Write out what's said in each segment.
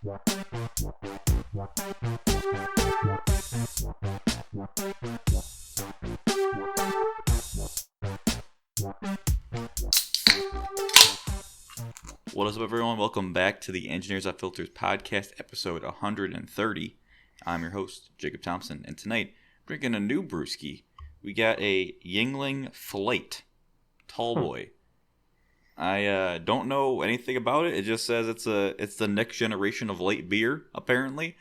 What is up, everyone? Welcome back to the Engineers That Filters podcast, episode 130. I'm your host, Jacob Thompson, and tonight, drinking a new brewski. We got a Yuengling Flight Tall Boy. I don't know anything about it. It just says it's the next generation of light beer, apparently.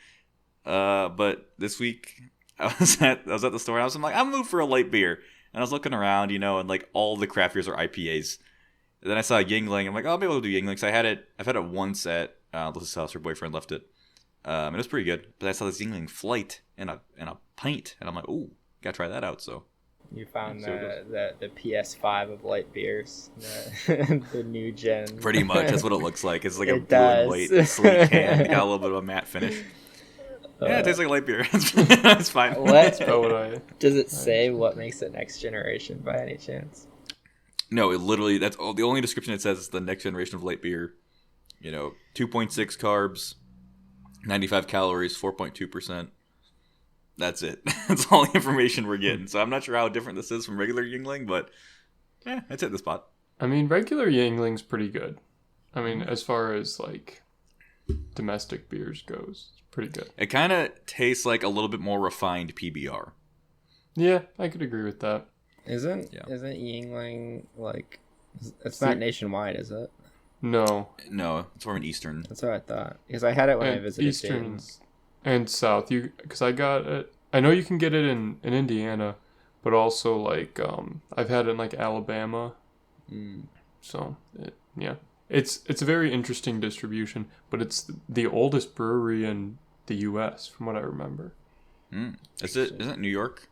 But this week I was at the store and I'm like, I'm moved for a light beer, and I was looking around, and like all the craft beers are IPAs. And then I saw Yuengling. I'm like, oh, I'll be able to do Yuengling. So I've had it once at Alyssa's house. Her boyfriend left it. It was pretty good. But I saw this Yuengling Flight in a pint, and I'm like, ooh, gotta try that out. So you found the PS5 of light beers, the new gen. Pretty much, that's what it looks like. It's like a blue and white sleek can. It got a little bit of a matte finish. Yeah, it tastes like light beer. It's fine. Does it say what makes it next generation by any chance? No, it literally, that's the only description it says is the next generation of light beer. 2.6 carbs, 95 calories, 4.2%. That's it. That's all the information we're getting. So I'm not sure how different this is from regular Yuengling, but it's at the spot. I mean, regular Yuengling's pretty good. I mean, as far as like domestic beers goes, it's pretty good. It kind of tastes like a little bit more refined PBR. Yeah, I could agree with that. Isn't Yuengling like, it's not nationwide, is it? No, it's more of an Eastern. That's what I thought, because I had it when I visited Eastern Dayton's. And South. Because I got it. I know you can get it in Indiana, but also like I've had it in like Alabama. So it's a very interesting distribution, but it's the oldest brewery in the U.S. from what I remember. Isn't it New York?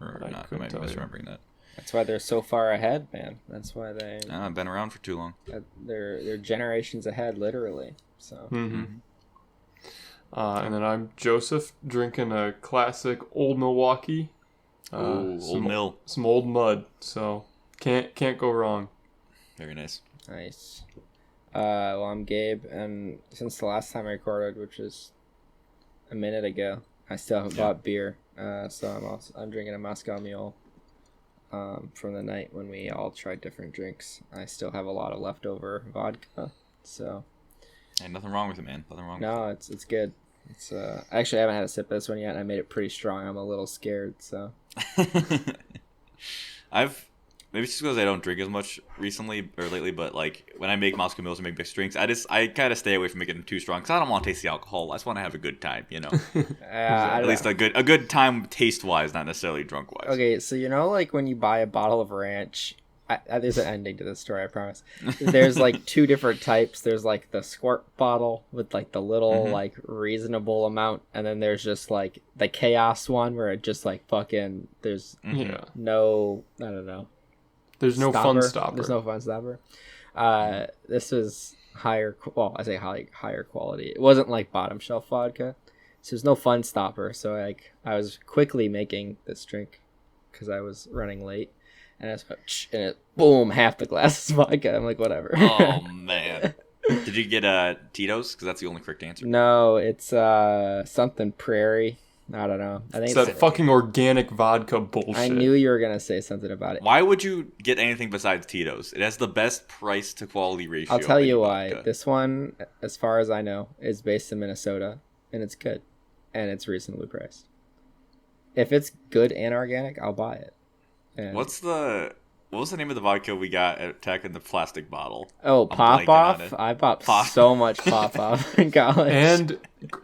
Or not? Am I misremembering that? That's why they're so far ahead, man. That's why I've been around for too long. They're generations ahead, literally. So. And then I'm Joseph, drinking a classic Old Milwaukee. Old Mill. Some old mud, so can't go wrong. Very nice. Nice. Well, I'm Gabe, and since the last time I recorded, which was a minute ago, I still haven't bought beer. So I'm drinking a Moscow Mule from the night when we all tried different drinks. I still have a lot of leftover vodka, so. Hey, nothing wrong with it, man. Nothing wrong. No, it's good. It's actually I haven't had a sip of this one yet, and I made it pretty strong. I'm a little scared, so. Maybe it's just because I don't drink as much recently or lately, but like when I make Moscow Mules and make mixed drinks, I kind of stay away from making them too strong because I don't want to taste the alcohol. I just want to have a good time, At least a good time taste wise, not necessarily drunk wise. Okay, so like when you buy a bottle of ranch. There's an ending to this story, I promise. There's like two different types. There's like the squirt bottle with like the little like reasonable amount, and then there's just like the chaos one where it just like fucking there's no, I don't know. There's no fun stopper. There's no fun stopper. This is higher. Well, I say higher quality. It wasn't like bottom shelf vodka, so there's no fun stopper. So like I was quickly making this drink because I was running late. And it boom, half the glass is vodka. I'm like, whatever. Oh man! Did you get Tito's? Because that's the only correct answer. No, it's something Prairie. I don't know. I think it's that fucking organic vodka bullshit. I knew you were gonna say something about it. Why would you get anything besides Tito's? It has the best price to quality ratio. I'll tell you why. Vodka. This one, as far as I know, is based in Minnesota, and it's good, and it's reasonably priced. If it's good and organic, I'll buy it. And what was the name of the vodka we got at Tech in the plastic bottle? Oh, Pop Off? I bought so much Pop Off in college. And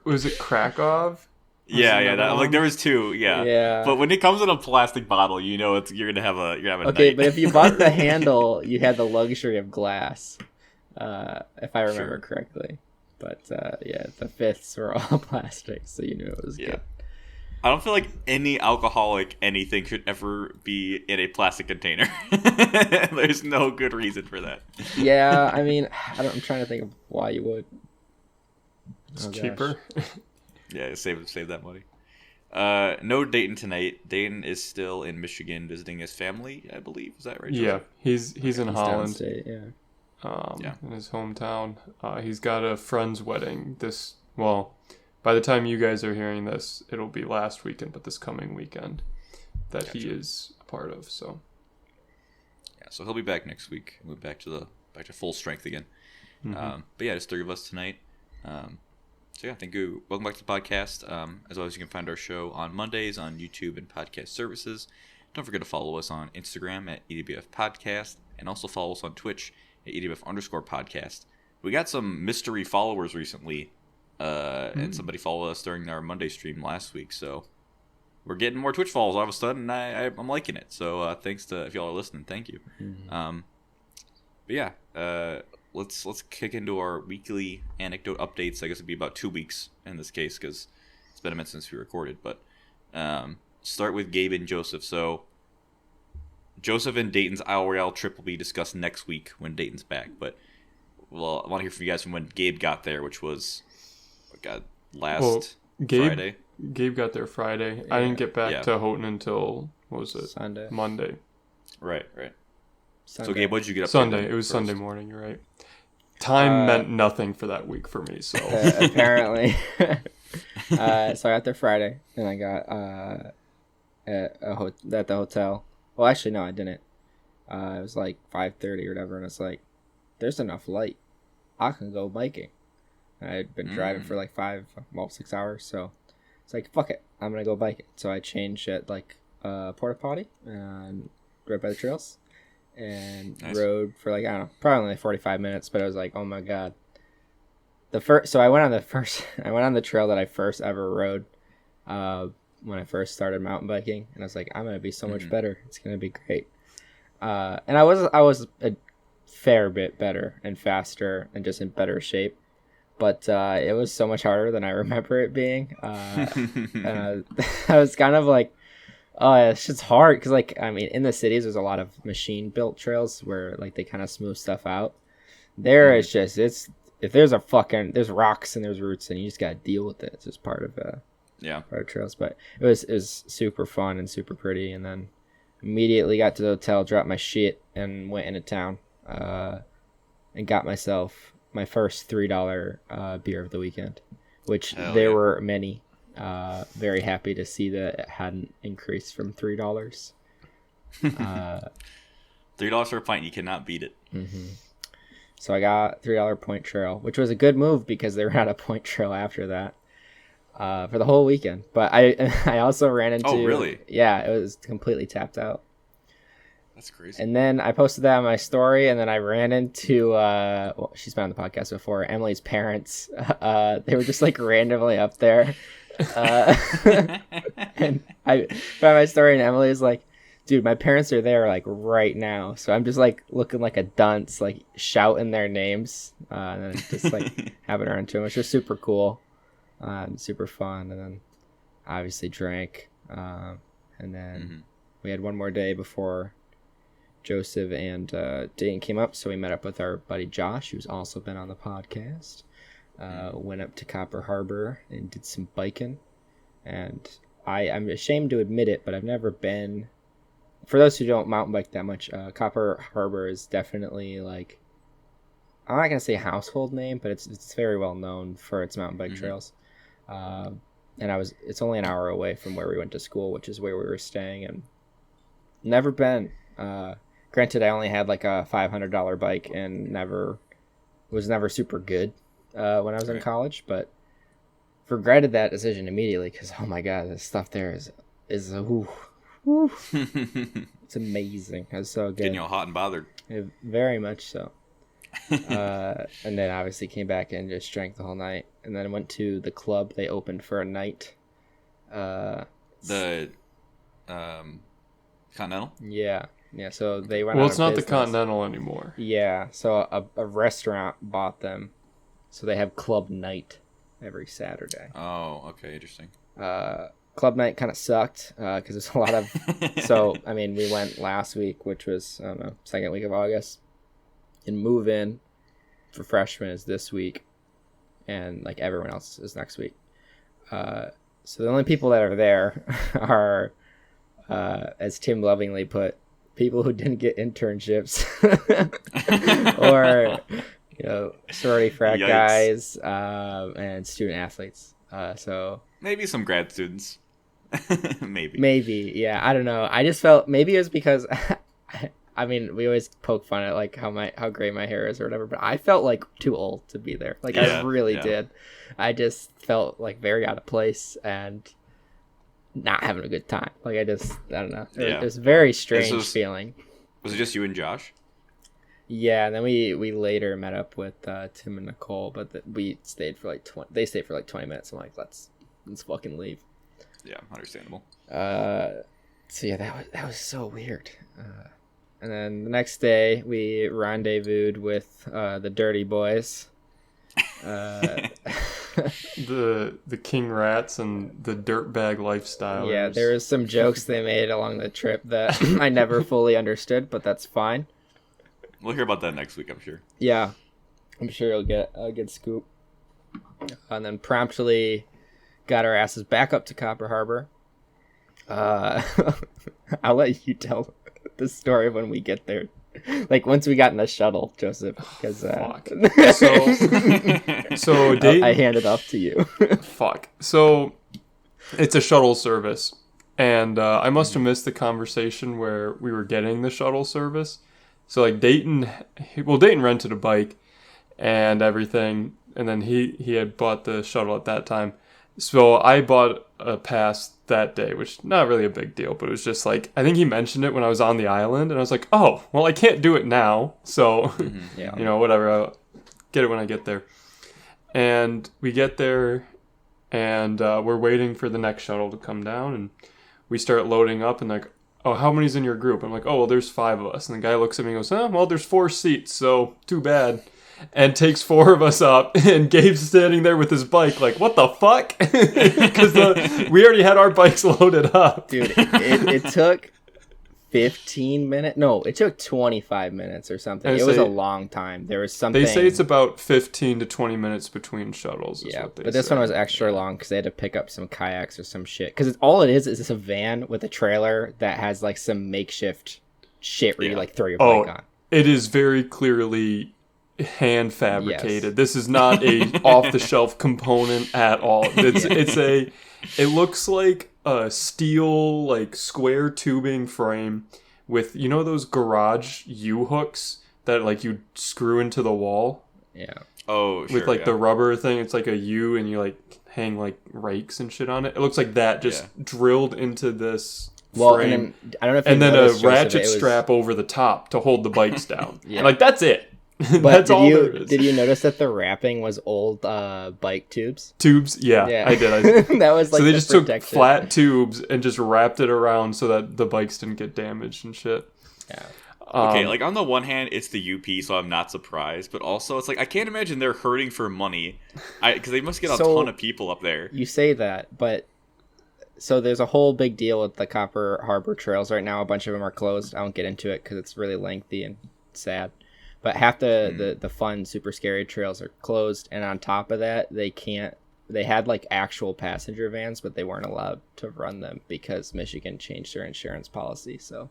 was it Krakow? Yeah. There was two. Yeah. But when it comes in a plastic bottle, you're gonna have a okay. night. But if you bought the handle, you had the luxury of glass, if I remember correctly. But the fifths were all plastic, so you knew it was good. I don't feel like any alcoholic anything should ever be in a plastic container. There's no good reason for that. Yeah, I mean, I'm trying to think of why you would. It's cheaper. Yeah, save that money. No Dayton tonight. Dayton is still in Michigan visiting his family, I believe. Is that right? Yeah, he's in Holland. Downstate, yeah. in his hometown. He's got a friend's wedding by the time you guys are hearing this, it'll be last weekend, but this coming weekend that he is a part of. So yeah, so he'll be back next week. We'll be back to full strength again. Mm-hmm. But yeah, just 3 of us tonight. So yeah, thank you. Welcome back to the podcast. As always, you can find our show on Mondays on YouTube and podcast services. Don't forget to follow us on Instagram at ewfpodcast, and also follow us on Twitch at ewf_podcast. We got some mystery followers recently, and somebody followed us during our Monday stream last week, so we're getting more Twitch follows all of a sudden, and I'm liking it. So thanks to, if y'all are listening, thank you. Mm-hmm. But yeah, let's kick into our weekly anecdote updates. I guess it'd be about 2 weeks in this case because it's been a minute since we recorded. But start with Gabe and Joseph. So Joseph and Dayton's Isle Royale trip will be discussed next week when Dayton's back. But I want to hear from you guys from when Gabe got there, which was last Friday. Gabe got there Friday. Yeah. I didn't get back to Houghton until, what was it? Sunday. Monday. Right. Sunday. So Gabe, what did you get up Sunday. to? It was first? Sunday morning, you're right. Time meant nothing for that week for me, so. Apparently. So I got there Friday, and I got at the hotel. Well, actually, no, I didn't. It was like 5:30 or whatever, and it's like, there's enough light. I can go biking. I had been driving for like 6 hours, so it's like, fuck it, I'm gonna go biking. So I changed at like porta potty and right by the trails, and rode for like, I don't know, probably only 45 minutes, but I was like, oh my god. So I went on the trail that I first ever rode when I first started mountain biking, and I was like, I'm gonna be so much better. It's gonna be great. And I was a fair bit better and faster and just in better shape, but it was so much harder than I remember it being. And I was kind of like, oh, it's just hard because, like, I mean, in the cities there's a lot of machine built trails where like they kind of smooth stuff out. There it's just if there's rocks and there's roots, and you just gotta deal with it. It's just part of part of trails. But it was super fun and super pretty. And then immediately got to the hotel, dropped my shit, and went into town and got myself my first $3 beer of the weekend, which were many. Very happy to see that it hadn't increased from $3. $3 for a pint, you cannot beat it. Mm-hmm. So I got $3 point trail, which was a good move because they ran a point trail after that for the whole weekend. But I also ran into... Oh, really? Yeah, it was completely tapped out. That's crazy. And then I posted that on my story, and then I ran into... she's been on the podcast before, Emily's parents. They were just like randomly up there. And I found my story, and Emily's like, dude, my parents are there like right now, so I'm just like looking like a dunce, like shouting their names, and then just like having her into them, which was super cool, and super fun. And then obviously drank, and then we had one more day before Joseph and Dayton came up, so we met up with our buddy Josh, who's also been on the podcast. Went up to Copper Harbor and did some biking, and I'm ashamed to admit it, but I've never been. For those who don't mountain bike that much, Copper Harbor is definitely like, I'm not gonna say a household name, but it's very well known for its mountain bike trails. And it's only an hour away from where we went to school, which is where we were staying, and never been. Granted, I only had like a $500 bike and was never super good when I was in college, but regretted that decision immediately because, oh my god, this stuff there is ooh. It's amazing. It's so good. Getting you all hot and bothered. Very much so. And then obviously came back and just drank the whole night, and then went to the club they opened for a night. The Continental. Yeah. So they went. Well, it's not the Continental anymore. Yeah. So a restaurant bought them, so they have club night every Saturday. Oh, okay, interesting. Club night kind of sucked because there's a lot of... So, I mean, we went last week, which was, I don't know, second week of August. And move in for freshmen is this week. And, like, everyone else is next week. So the only people that are there are, as Tim lovingly put, people who didn't get internships or sorority frat Yikes. guys and student athletes. So maybe some grad students. Maybe. Yeah, I don't know. I just felt maybe it was because I mean, we always poke fun at like how gray my hair is or whatever, but I felt like too old to be there. Like I really did. I just felt like very out of place and not having a good time. Like I don't know. It was a very strange feeling. Was it just you and Josh? Yeah, and then we later met up with Tim and Nicole, but we stayed for like 20 minutes. I'm like, let's fucking leave. Yeah, understandable. So yeah, that was so weird. And then the next day we rendezvoused with the Dirty Boys. The King Rats and the dirtbag lifestyle. Yeah, there was some jokes they made along the trip that I never fully understood, but that's fine. We'll hear about that next week, I'm sure. Yeah, I'm sure you'll get a good scoop. And then promptly got our asses back up to Copper Harbor. I'll let you tell the story when we get there. Like once we got in the shuttle, Joseph, because fuck. So Dayton, I hand it off to you. Fuck. So it's a shuttle service, and I must have missed the conversation where we were getting the shuttle service. So like Dayton rented a bike and everything, and then he had bought the shuttle at that time. So I bought a pass that day, which not really a big deal, but it was just like, I think he mentioned it when I was on the island, and I was like, oh, well, I can't do it now, so, whatever, I'll get it when I get there. And we get there, and we're waiting for the next shuttle to come down, and we start loading up, and like, oh, how many's in your group? I'm like, oh, well, there's 5 of us. And the guy looks at me and goes, oh, well, there's 4 seats, so too bad. And takes 4 of us up, and Gabe's standing there with his bike like, what the fuck? Because we already had our bikes loaded up. Dude, it took 15 minutes. No, it took 25 minutes or something. It was a long time. There was something. They say it's about 15 to 20 minutes between shuttles. Yeah, but this one was extra long because they had to pick up some kayaks or some shit. Because all it is a van with a trailer that has like some makeshift shit where you like throw your bike on. It is very clearly hand fabricated. Yes. This is not a off the shelf component at all. It looks like a steel like square tubing frame with those garage U-hooks that like you screw into the wall. Yeah. Oh, sure. With like the rubber thing, it's like a U and you like hang like rakes and shit on it. It looks like that just drilled into this frame. And then, I don't know if and then a ratchet strap over the top to hold the bikes down. And like that's it. But that's all there is. Did you notice that the wrapping was old bike tubes? Yeah. I did. That was like so they just took flat tubes and just wrapped it around so that the bikes didn't get damaged and shit. Yeah. Okay, like on the one hand, it's the UP, so I'm not surprised. But also, it's like I can't imagine they're hurting for money, because they must get a ton of people up there. You say that, but so there's a whole big deal with the Copper Harbor trails right now. A bunch of them are closed. I won't get into it because it's really lengthy and sad. But half the fun, super scary trails are closed, and on top of that, they had like actual passenger vans, but they weren't allowed to run them because Michigan changed their insurance policy. So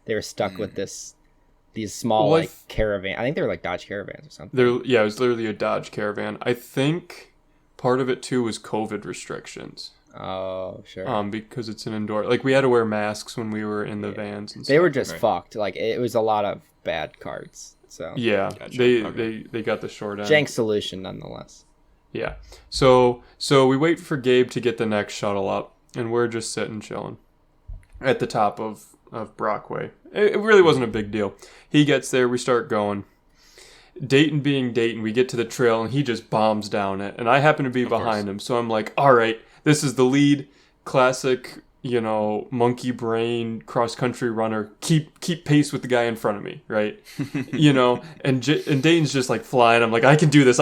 they were stuck with these small like caravan. I think they were like Dodge Caravans or something. It was literally a Dodge Caravan. I think part of it too was COVID restrictions. Oh, sure. Because it's an indoor. Like we had to wear masks when we were in the vans and stuff. They were just fucked. Like it was a lot of bad cards. So yeah, gotcha. They got the short end. Jank solution nonetheless. Yeah. So we wait for Gabe to get the next shuttle up, and we're just sitting chilling at the top of Brockway. It really wasn't a big deal. He gets there, we start going. Dayton being Dayton, we get to the trail, and he just bombs down it, and I happen to be behind him, so I'm like, all right, this is the lead, classic, monkey brain cross-country runner, keep pace with the guy in front of me, right? And Dayton's just like flying. I'm like, I can do this,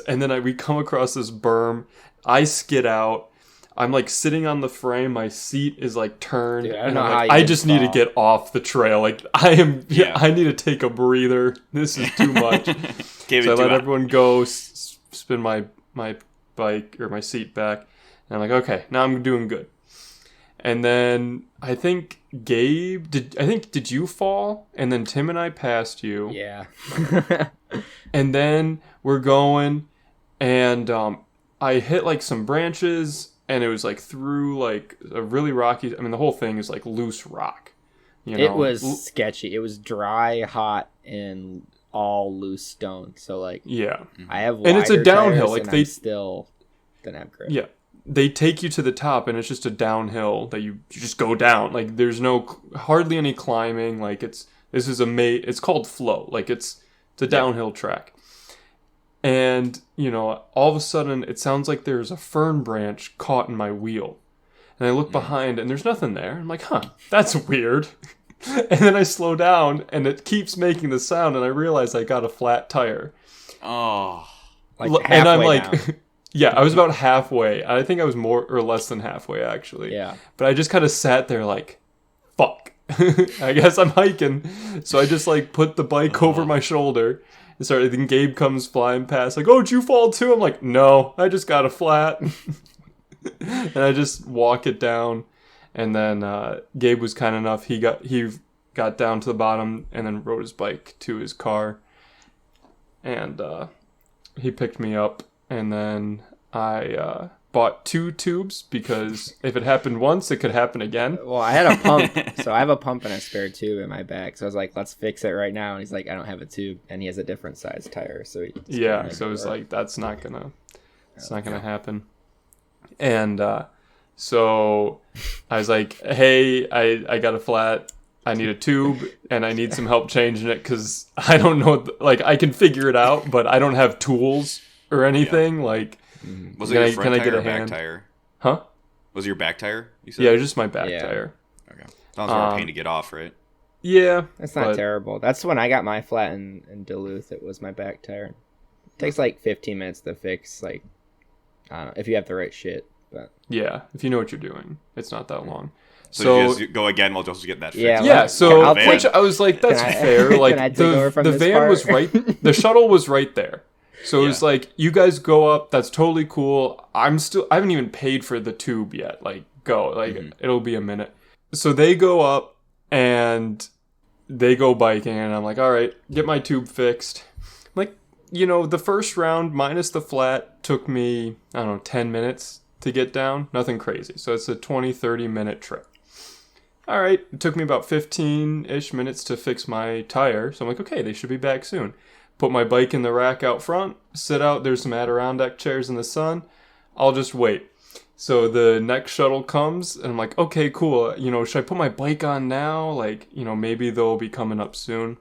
and then we come across this berm, I skid out, I'm like sitting on the frame, my seat is like turned, dude, and I just need to get off the trail, like I need to take a breather, this is too much. So I let everyone go, spin my bike or my seat back, and I'm like, okay, now I'm doing good. And then I think Gabe did you fall? And then Tim and I passed you. Yeah. And then we're going, and I hit like some branches, and it was like through like a really rocky. I mean, the whole thing is like loose rock. You know? It was sketchy. It was dry, hot, and all loose stone. So like, yeah, I have and it's a wider downhill. tires, Like and they I'm still didn't have grip. yeah, they take you to the top, and it's just a downhill that you just go down. Like there's hardly any climbing. Like it's called flow. Like it's a downhill track. And, you know, all of a sudden, it sounds like there's a fern branch caught in my wheel. And I look behind, and there's nothing there. I'm like, that's weird. And then I slow down, and it keeps making the sound, and I realize I got a flat tire. Oh. Like and I'm halfway like, down. yeah, I was about halfway. I think I was more or less than halfway, actually. Yeah. But I just kind of sat there like, fuck. I guess I'm hiking. So I just, like, put the bike over my shoulder. And sorry, then Gabe comes flying past, like, oh, did you fall too? I'm like, no, I just got a flat. And I just walk it down. And then Gabe was kind enough. He got down to the bottom and then rode his bike to his car. And he picked me up. And then I bought 2 tubes because if it happened once, it could happen again. Well, I had a pump, so I have a pump and a spare tube in my bag. So I was like, let's fix it right now. And he's like, I don't have a tube, and he has a different size tire. So so it was like, that's not gonna happen. And so I was like, hey, I got a flat. I need a tube, and I need some help changing it because I don't know, like I can figure it out, but I don't have tools or anything. Like. Was it your front tire or back tire? Huh? Was it your back tire? You said? Yeah, it was just my back tire. Okay. Sounds more pain to get off, right? Yeah. That's not terrible. That's when I got my flat in Duluth. It was my back tire. It takes like 15 minutes to fix, like, I don't know, if you have the right shit. But yeah, if you know what you're doing. It's not that long. So you just go again while Joseph's getting that fixed. Yeah, so which I was like, that's fair. Like the van was right, the shuttle was right there. So it was like, you guys go up, that's totally cool. I haven't even paid for the tube yet. Like, go. Like, it'll be a minute. So they go up, and they go biking, and I'm like, all right, get my tube fixed. Like, you know, the first round, minus the flat, took me, I don't know, 10 minutes to get down. Nothing crazy. So it's a 20, 30-minute trip. All right, it took me about 15-ish minutes to fix my tire. So I'm like, okay, they should be back soon. Put my bike in the rack out front, sit out, there's some Adirondack chairs in the sun. I'll just wait. So the next shuttle comes, and I'm like, okay, cool. You know, should I put my bike on now? Like, you know, maybe they'll be coming up soon.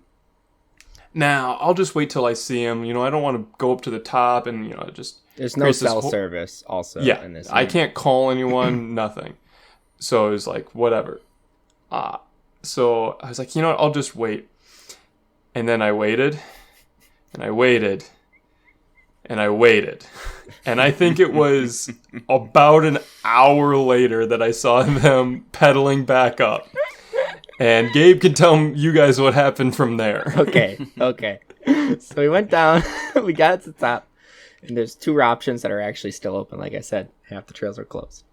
Now, I'll just wait till I see them. You know, I don't want to go up to the top and, you know, just... There's no cell service also in this. I can't call anyone, nothing. So it was like, whatever. So I was like, you know what, I'll just wait. And then I waited. And I waited, and I waited. And I think it was about an hour later that I saw them pedaling back up. And Gabe can tell you guys what happened from there. Okay. So we went down, we got to the top, and there's 2 options that are actually still open. Like I said, half the trails are closed.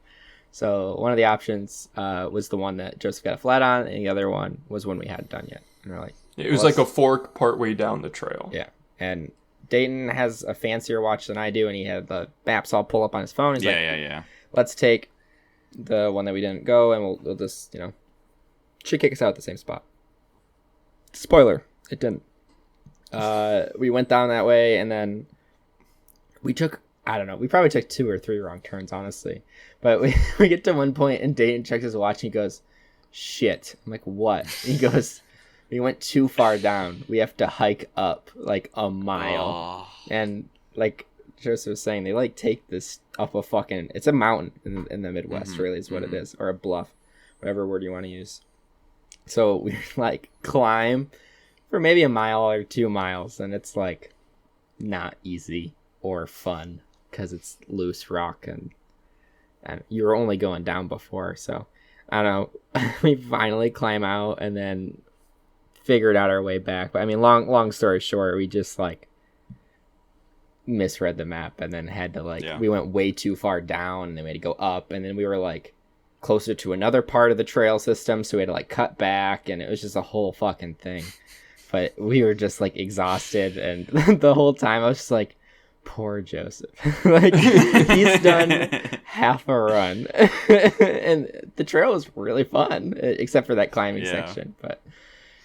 So one of the options was the one that Joseph got a flat on, and the other one was one we hadn't done yet. And we're like, it was like a fork partway down the trail. Yeah. And Dayton has a fancier watch than I do, and he had the maps all pull up on his phone. He's like, let's take the one that we didn't go, and we'll just, you know, should kick us out at the same spot. Spoiler, it didn't. We went down that way, and then we took, I don't know, we probably took 2 or 3 wrong turns, honestly. But we get to one point, and Dayton checks his watch, and he goes, shit. I'm like, what? He goes... We went too far down. We have to hike up like a mile. And like Joseph was saying, they like take this up a fucking... It's a mountain in the Midwest, really is what it is. Or a bluff, whatever word you want to use. So we like climb for maybe a mile or 2 miles. And it's like not easy or fun because it's loose rock. And you were only going down before. So I don't know. We finally climb out and then... figured out our way back. But I mean, long story short, we just like misread the map and then had to like we went way too far down and then we had to go up, and then we were like closer to another part of the trail system, so we had to like cut back, and it was just a whole fucking thing. But we were just like exhausted, and the whole time I was just like, poor Joseph. Like, he's done half a run. And the trail was really fun, except for that climbing section. But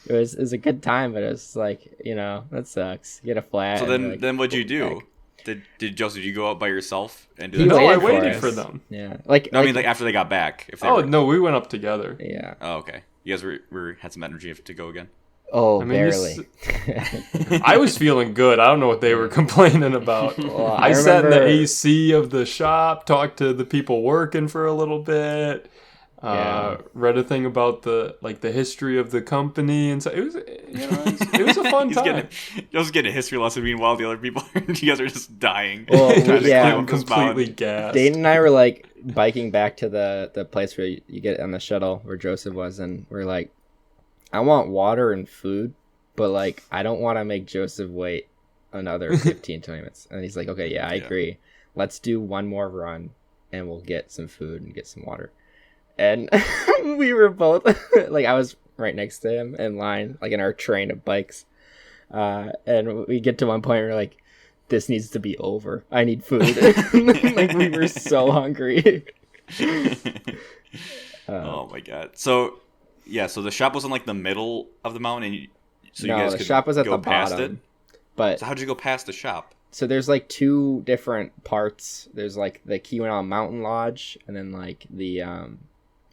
it was a good time, but it was like, that sucks. You get a flat. So then what'd you do? Did Joseph, you go out by yourself and do that? No, I waited for them. Yeah. I mean, like after they got back. No, we went up together. Yeah. Oh, okay. You guys had some energy to go again? Oh, barely. I was feeling good. I don't know what they were complaining about. Well, I sat in the AC of the shop, talked to the people working for a little bit, read a thing about the history of the company, and so it was a fun time. Just getting a history lesson. Meanwhile, the other people, you guys are just dying. Well, I'm completely gassed. Dayton and I were like biking back to the place where you get on the shuttle where Joseph was, and we're like, I want water and food, but like I don't want to make Joseph wait another 15, 20 minutes. And he's like, okay, I agree. Let's do one more run and we'll get some food and get some water. And we were both like, I was right next to him in line, like in our train of bikes. And we get to one point where we're like, this needs to be over. I need food. Like, we were so hungry. Oh my God. So the shop was in like the middle of the mountain, you guys could the shop was at the past bottom. it? But so how'd you go past the shop? So there's like two different parts. There's like the Keweenaw Mountain Lodge, and then like the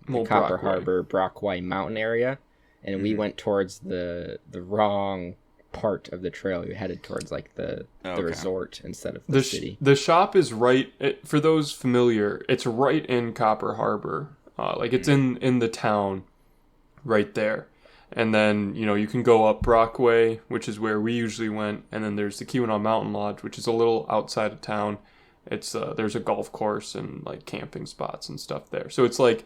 Copper Harbor Brockway Mountain area. And we went towards the wrong part of the trail. We headed towards like the resort instead of the city. The shop is right, for those familiar, it's right in Copper Harbor. It's in the town right there. And then, you can go up Brockway, which is where we usually went. And then there's the Keweenaw Mountain Lodge, which is a little outside of town. It's there's a golf course and like camping spots and stuff there. So it's like,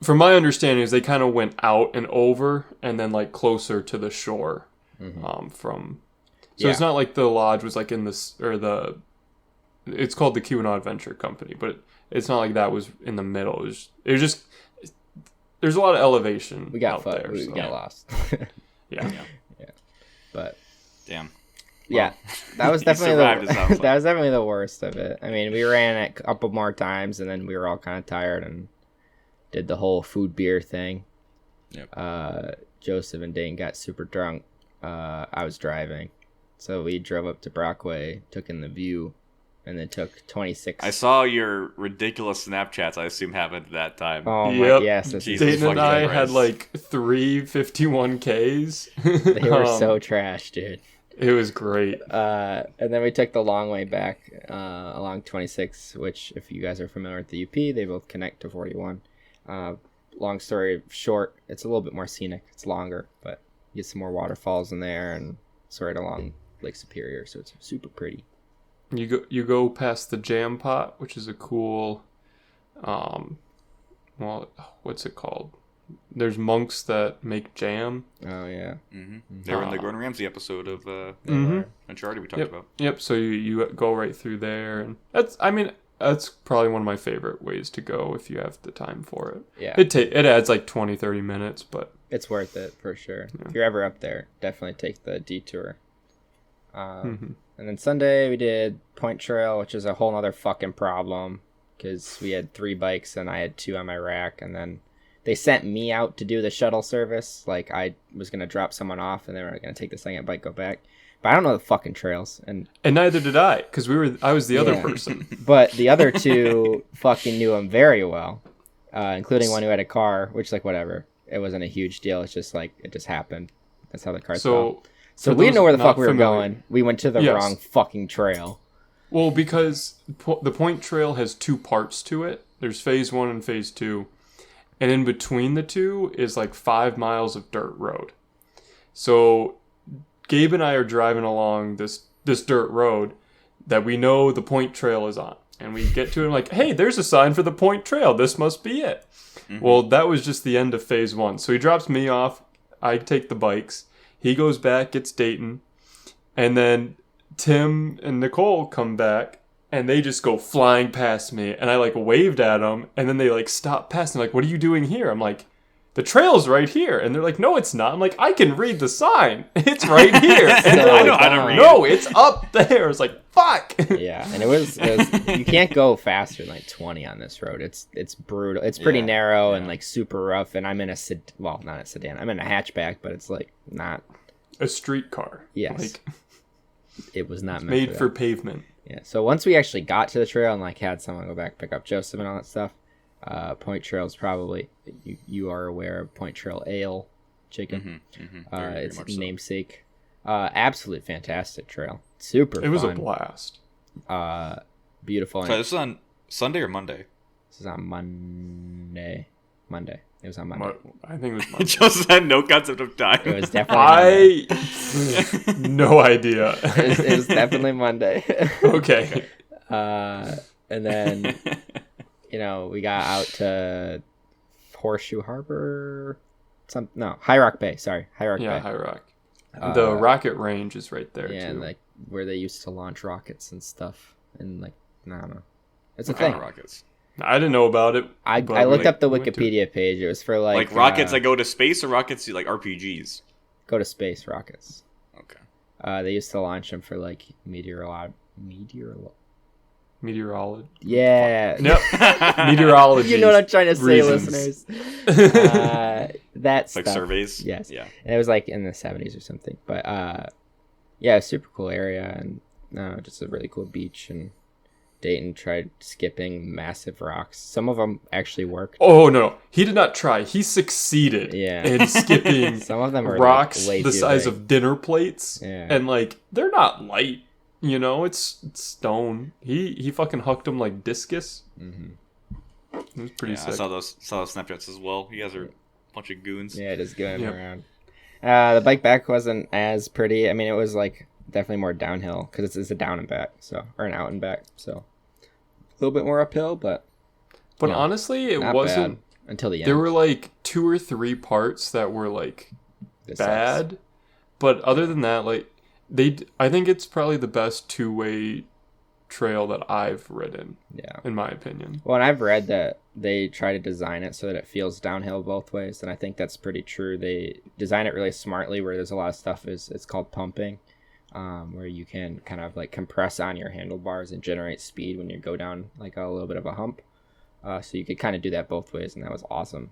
from my understanding, is they kind of went out and over and then like closer to the shore. It's not like the lodge was like in this, or it's called the Keweenaw Adventure Company, but it's not like that was in the middle. It was just there's a lot of elevation. We got there. We got lost. Yeah. But damn. Yeah, that was definitely that was definitely the worst of it. I mean, we ran it a couple more times, and then we were all kind of tired and did the whole food beer thing. Yep. Joseph and Dane got super drunk. I was driving, so we drove up to Brockway, took in the view, and then took 26. I saw your ridiculous Snapchats. I assume happened at that time. Oh my, yes. Dayton and I had like 3 51Ks. They were so trash, dude. It was great. And then we took the long way back along 26, which, if you guys are familiar with the UP, they both connect to 41. Long story short, it's a little bit more scenic. It's longer, but you get some more waterfalls in there, and it's right along Lake Superior, so it's super pretty. You go past the jam pot, which is a cool, what's it called? There's monks that make jam. Oh yeah. They were in the Gordon Ramsay episode of Uncharted we talked about. Yep. So you go right through there, and that's probably one of my favorite ways to go if you have the time for it. Yeah. It adds like 20-30 minutes, but it's worth it for sure. Yeah. If you're ever up there, definitely take the detour. And then Sunday we did Point Trail, which is a whole other fucking problem because we had 3 bikes and I had 2 on my rack, and then they sent me out to do the shuttle service. Like, I was going to drop someone off and they were going to take the second bike, go back. But I don't know the fucking trails. And neither did I, because I was the other person. But the other 2 fucking knew them very well, including one who had a car, which, like, whatever. It wasn't a huge deal. It's just, like, it just happened. That's how the cars go. So we didn't know where the fuck we were going. We went to the wrong fucking trail. Well, because the Point Trail has 2 parts to it. There's phase 1 and phase 2. And in between the 2 is like 5 miles of dirt road. So Gabe and I are driving along this dirt road that we know the Point Trail is on. And we get to it and like, hey, there's a sign for the Point Trail. This must be it. Well, that was just the end of phase 1. So he drops me off. I take the bikes. He goes back, gets Dayton. And then Tim and Nicole come back. and they just go flying past me, and I like waved at them, and then they like stopped passing. Like, what are you doing here? I'm like, the trail's right here, and they're like, no, it's not. I'm like, I can read the sign. It's right here. And they're I know like, how to read no, it's up there. It's like, fuck. Yeah, and it was you can't go faster than like 20 on this road. It's brutal. It's pretty narrow and like super rough. And I'm in not a sedan. I'm in a hatchback, but it's like not a street car. Yes, like, it was not made for pavement. Yeah. So once we actually got to the trail and like had someone go back pick up Joseph and all that stuff, Point Trail's probably you are aware of Point Trail Ale, Jacob. It's namesake. Absolute fantastic trail. Super. It was fun. a blast. Beautiful. So this is on Sunday or Monday? This is on Monday. It was on Monday. I think it was Monday. Just had no concept of time. It was definitely Monday. No idea. It was definitely Monday. Okay. And then, we got out to Horseshoe Harbor. High Rock Bay. Sorry, High Rock Bay. Yeah, High Rock. The rocket range is right there, yeah, too. like where they used to launch rockets and stuff. And like, I don't know. It's What a thing. kind of rockets? I didn't know about it. I looked up the Wikipedia page. It was for like rockets that go to space or rockets like RPGs? Go to space rockets. Okay. They used to launch them for like meteorology. Yeah. Nope. Meteorology. You know what I'm trying to say, reasons. listeners. That stuff. Like surveys? Yes. Yeah. And it was like in the 70s or something. But yeah, super cool area and just a really cool beach. And Dayton tried skipping massive rocks. Some of them actually worked. Oh, no. He did not try. He succeeded in skipping some of them are rocks like the size big. of dinner plates. Yeah. And, like, they're not light. It's stone. He fucking hucked them like discus. Mm-hmm. It was pretty sick. I saw those Snapchats as well. You guys are a bunch of goons. Yeah, just going around. The bike back wasn't as pretty. I mean, it was like definitely more downhill because it's a down and back, or an out and back. So a little bit more uphill, but honestly, it not wasn't bad until the end. There were like 2 or 3 parts that were like This bad, sucks. but other than that, like I think it's probably the best 2-way trail that I've ridden. Yeah, in my opinion. Well, and I've read that they try to design it so that it feels downhill both ways, and I think that's pretty true. They design it really smartly, where there's a lot of stuff it's called pumping, where you can kind of like compress on your handlebars and generate speed when you go down like a little bit of a hump. So you could kind of do that both ways, and that was awesome.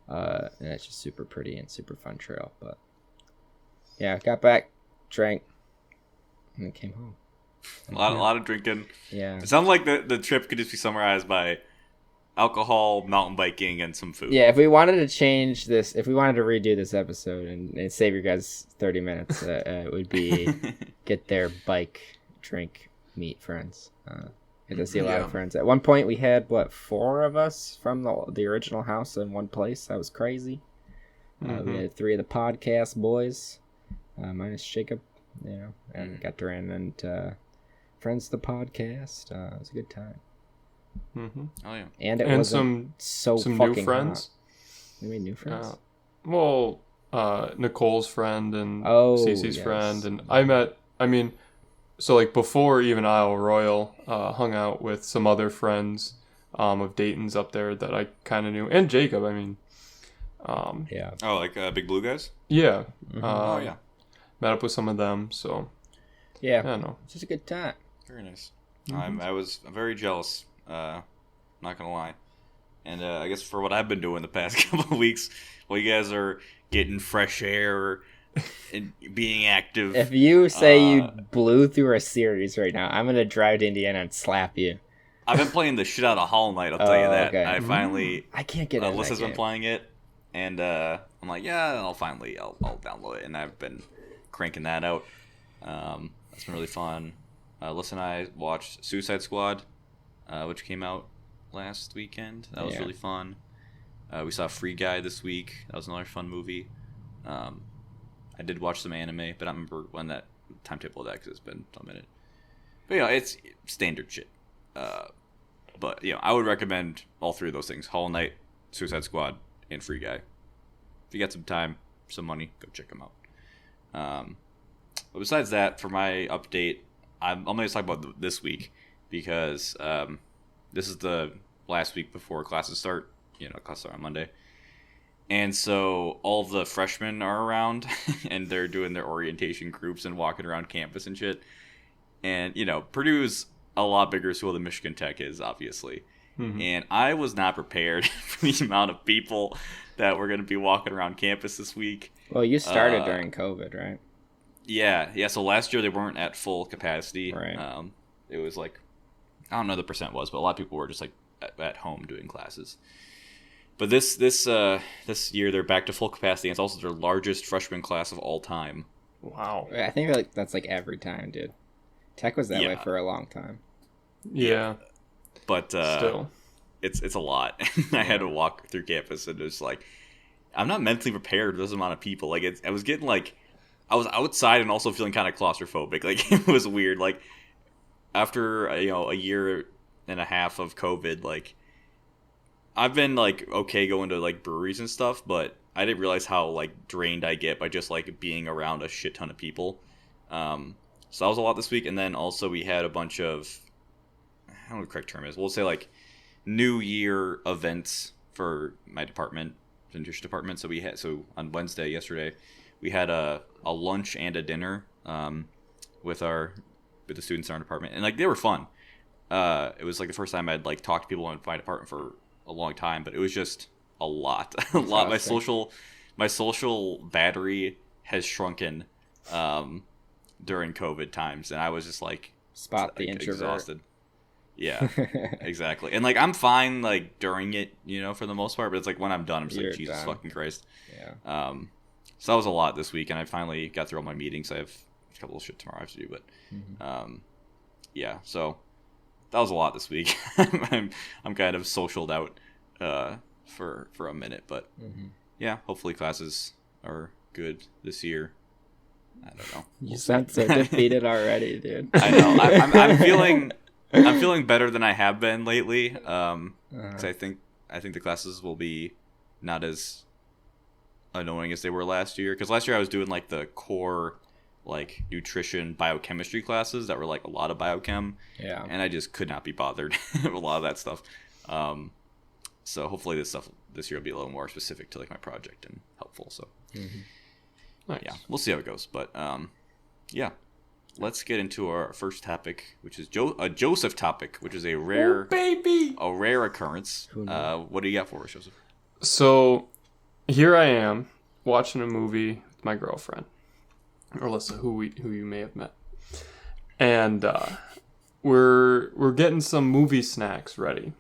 And it's just super pretty and super fun trail. But yeah, got back, drank, and then came home. A lot of drinking. Yeah. It sounds like the trip could just be summarized by alcohol, mountain biking, and some food. Yeah, if we wanted to change this, if we wanted to redo this episode and save your guys 30 minutes, it would be get there, bike, drink, meet friends. Get to see a lot of friends. At one point, we had, 4 of us from the original house in one place. That was crazy. We had 3 of the podcast boys, minus Jacob, and got to run and friends of the podcast. It was a good time. Mm-hmm. Oh yeah, and it wasn't some fucking new friends. Hot. You made new friends? Nicole's friend and Cece's friend, and so like before even Isle Royal, hung out with some other friends of Dayton's up there that I kind of knew, and Jacob. Yeah. Oh, like Big Blue guys. Yeah. Oh yeah. Met up with some of them, so yeah. I don't know. It's just a good time. Very nice. I was very jealous. Not gonna lie. And I guess for what I've been doing the past couple of weeks, while you guys are getting fresh air and being active. If you say you blew through a series right now, I'm gonna drive to Indiana and slap you. I've been playing the shit out of Hollow Knight. I'll tell you that. Okay. I can't get it. Alyssa's been playing it, and I'm like, yeah, I'll download it, and I've been cranking that out. It's been really fun. Alyssa and I watched Suicide Squad, which came out last weekend. That was really fun. We saw Free Guy this week. That was another fun movie. I did watch some anime, but I don't remember when that timetable of that because it's been a minute. But it's standard shit. But I would recommend all 3 of those things: Hollow Knight, Suicide Squad, and Free Guy. If you got some time, some money, go check them out. But besides that, for my update, I'm going to talk about this week. because this is the last week before classes start. Classes start on Monday. And so all the freshmen are around, and they're doing their orientation groups and walking around campus and shit. And, Purdue's a lot bigger school than Michigan Tech is, obviously. Mm-hmm. And I was not prepared for the amount of people that were going to be walking around campus this week. Well, you started during COVID, right? Yeah. So last year they weren't at full capacity. Right. It was like, I don't know the percent was, but a lot of people were just like at home doing classes. But this year they're back to full capacity. And it's also their largest freshman class of all time. Wow. I think that's like every time, dude. Tech was that way for a long time. Yeah. But still, it's a lot. I had to walk through campus, and it's like I'm not mentally prepared for this amount of people. Like I was getting like I was outside and also feeling kind of claustrophobic. Like it was weird. Like after a year and a half of COVID, like I've been like okay going to like breweries and stuff, but I didn't realize how like drained I get by just like being around a shit ton of people. So that was a lot this week, and then also we had a bunch of, I don't know what the correct term is, we'll say like New Year events for my department, the nutrition department. So on Wednesday, yesterday, we had a lunch and a dinner with the students in our department, and like they were fun. It was like the first time I'd like talked to people in my department for a long time, but it was just a lot. My social battery has shrunken during COVID times, and I was just like the introvert. Exhausted. Yeah, exactly. And like I'm fine like during it, for the most part, but it's like when I'm done, I'm just like Jesus fucking Christ. Yeah. So that was a lot this week, and I finally got through all my meetings. I have a couple of shit tomorrow I have to do, but yeah. So that was a lot this week. I'm kind of socialed out for a minute, but yeah, hopefully classes are good this year. I don't know. You sound so defeated already, dude. I know. I'm feeling better than I have been lately. Because I think the classes will be not as annoying as they were last year. Because last year I was doing like the core like nutrition biochemistry classes that were like a lot of biochem. Yeah. And I just could not be bothered with a lot of that stuff. So hopefully this year will be a little more specific to like my project and helpful. So. Nice. Yeah, we'll see how it goes. But yeah, let's get into our first topic, which is a Joseph topic, which is a rare occurrence. What do you got for us, Joseph? So here I am watching a movie with my girlfriend, Alyssa, who you may have met, and we're getting some movie snacks ready.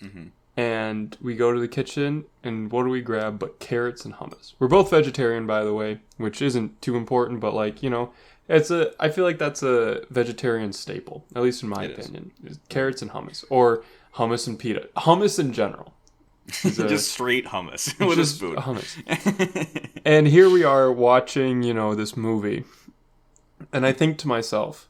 Mm-hmm. And we go to the kitchen, and what do we grab but carrots and hummus? We're both vegetarian, by the way, which isn't too important, but like, I feel like that's a vegetarian staple, at least in my opinion. Carrots and hummus, or hummus and pita. Hummus in general. Just straight hummus with a spoon. Hummus. And here we are watching, this movie. And I think to myself,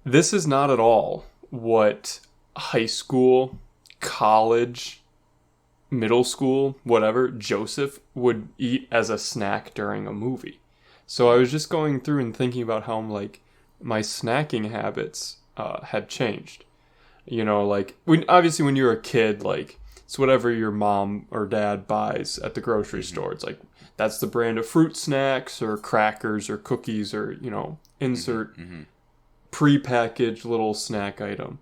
this is not at all what high school, college, middle school, whatever, Joseph would eat as a snack during a movie. So I was just going through and thinking about how like my snacking habits had changed. Like when you're a kid, like it's whatever your mom or dad buys at the grocery store. It's like that's the brand of fruit snacks or crackers or cookies or insert pre-packaged little snack item.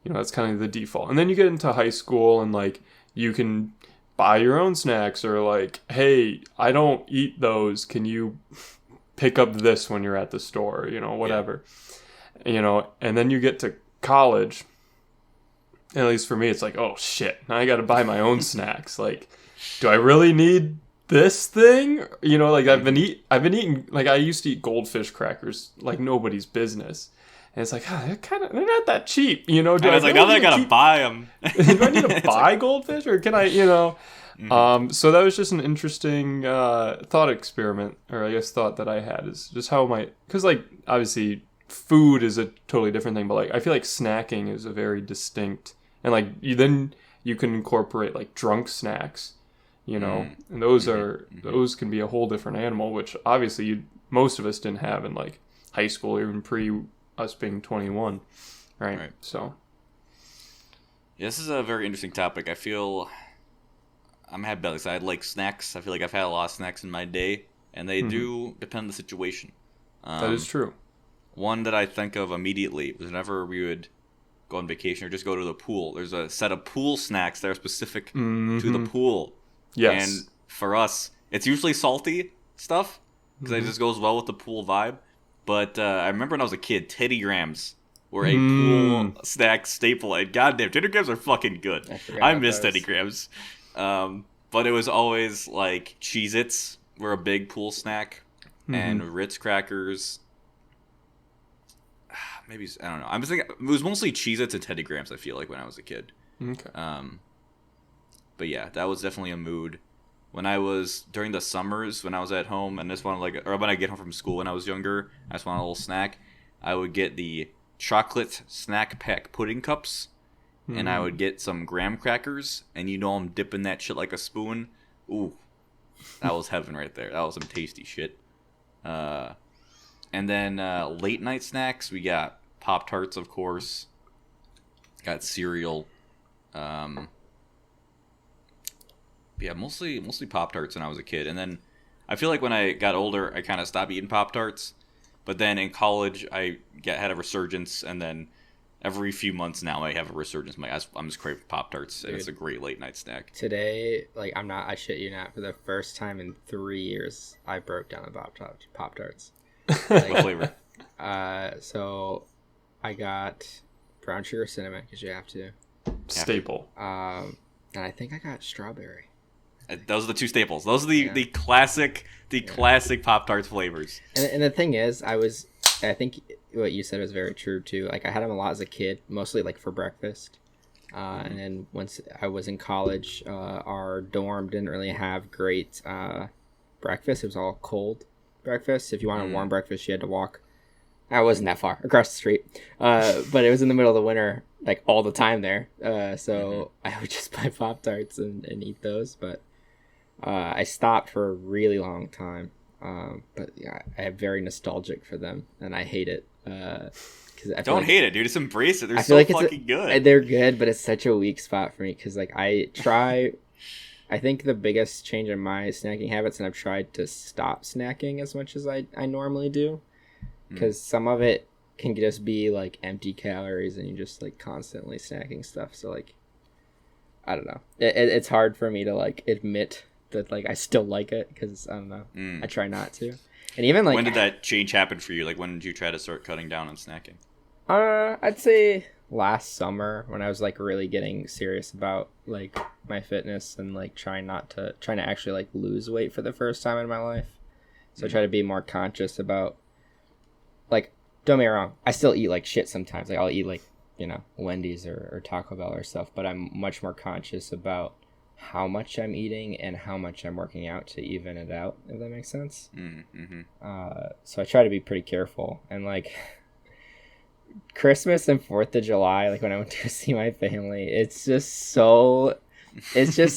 That's kind of the default. And then you get into high school and like you can buy your own snacks or like, hey, I don't eat those. Can you pick up this when you're at the store? Whatever. Yeah. And then you get to college. And at least for me, it's like, oh shit, now I got to buy my own snacks. Like, do I really need this thing? Like I've been eating, like I used to eat goldfish crackers like nobody's business. And it's like, they're not that cheap, Do I was like, now that I gotta buy them. Do I need to buy goldfish, or can I, So that was just an interesting thought experiment, or I guess thought that I had is just how because like obviously food is a totally different thing, but like I feel like snacking is a very distinct, and like you can incorporate like drunk snacks, and those those can be a whole different animal, which obviously most of us didn't have in like high school or even pre us being 21. right? So, yeah, this is a very interesting topic. I feel I'm happy about this. I like snacks. I feel like I've had a lot of snacks in my day, and they do depend on the situation. That is true. One that I think of immediately was whenever we would go on vacation or just go to the pool. There's a set of pool snacks that are specific to the pool. Yes. And for us, it's usually salty stuff because it just goes well with the pool vibe. But I remember when I was a kid, Teddy Grahams were a pool snack staple. And goddamn, Teddy Grahams are fucking good. I miss Teddy Grahams. But it was always like Cheez-Its were a big pool snack. And Ritz crackers. Maybe, I don't know. I'm thinking it was mostly Cheez-Its and Teddy Grahams, I feel like, when I was a kid. Okay. But yeah, that was definitely a mood. When I was, during the summers, when I was at home, and just wanted, like, or when I get home from school when I was younger, I just wanted a little snack, I would get the chocolate snack pack pudding cups, and I would get some graham crackers, and I'm dipping that shit like a spoon. Ooh, that was heaven right there. That was some tasty shit. And then late night snacks, we got Pop-Tarts, of course. Got cereal. Yeah, mostly Pop-Tarts when I was a kid. And then I feel like when I got older, I kind of stopped eating Pop-Tarts. But then in college, I had a resurgence. And then every few months now, I have a resurgence. I'm just craving Pop-Tarts. And it's a great late night snack. Today, like, I shit you not, for the first time in 3 years, I broke down a Pop-Tarts. Like, what flavor? So I got brown sugar cinnamon because you have to. Staple. And I think I got strawberry. Those are the two staples. Those are the classic Pop-Tarts flavors. And the thing is, I think what you said was very true too. Like, I had them a lot as a kid, mostly like for breakfast. And then once I was in college, our dorm didn't really have great breakfast. It was all cold breakfast. If you wanted a warm breakfast, you had to walk. I wasn't that far across the street, but it was in the middle of the winter, like all the time there. So I would just buy Pop-Tarts and eat those. But I stopped for a really long time. But yeah, I am very nostalgic for them, and I hate it. Don't hate it, dude. Just embrace it. They're so fucking good. They're good, but it's such a weak spot for me because, like, I think the biggest change in my snacking habits, and I've tried to stop snacking as much as I normally do, because some of it can just be like empty calories and you just like constantly snacking stuff. So, like, I don't know. It's hard for me to like admit that like I still like it because I don't know. I try not to. And even like, when did that change happen for you? Like, when did you try to start cutting down on snacking? I'd say last summer when I was like really getting serious about like my fitness and like trying to actually like lose weight for the first time in my life. So I try to be more conscious about, like, don't get me wrong, I still eat like shit sometimes. Like, I'll eat like, Wendy's or Taco Bell or stuff, but I'm much more conscious about how much I'm eating and how much I'm working out to even it out, if that makes sense. So I try to be pretty careful. And like Christmas and 4th of July, like when I went to see my family, it's just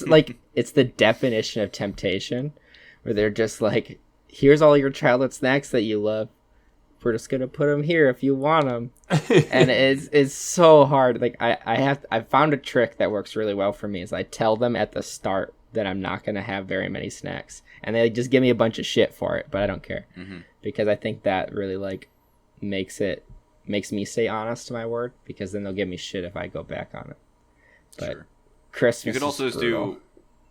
like, it's the definition of temptation, where they're just like, here's all your childhood snacks that you love. We're just gonna put them here if you want them. And it's so hard. Like, I found a trick that works really well for me, is I tell them at the start that I'm not gonna have very many snacks, and they just give me a bunch of shit for it, but I don't care, because I think that really like makes me stay honest to my word, because then they'll give me shit if I go back on it. But sure. Christmas, you could also just do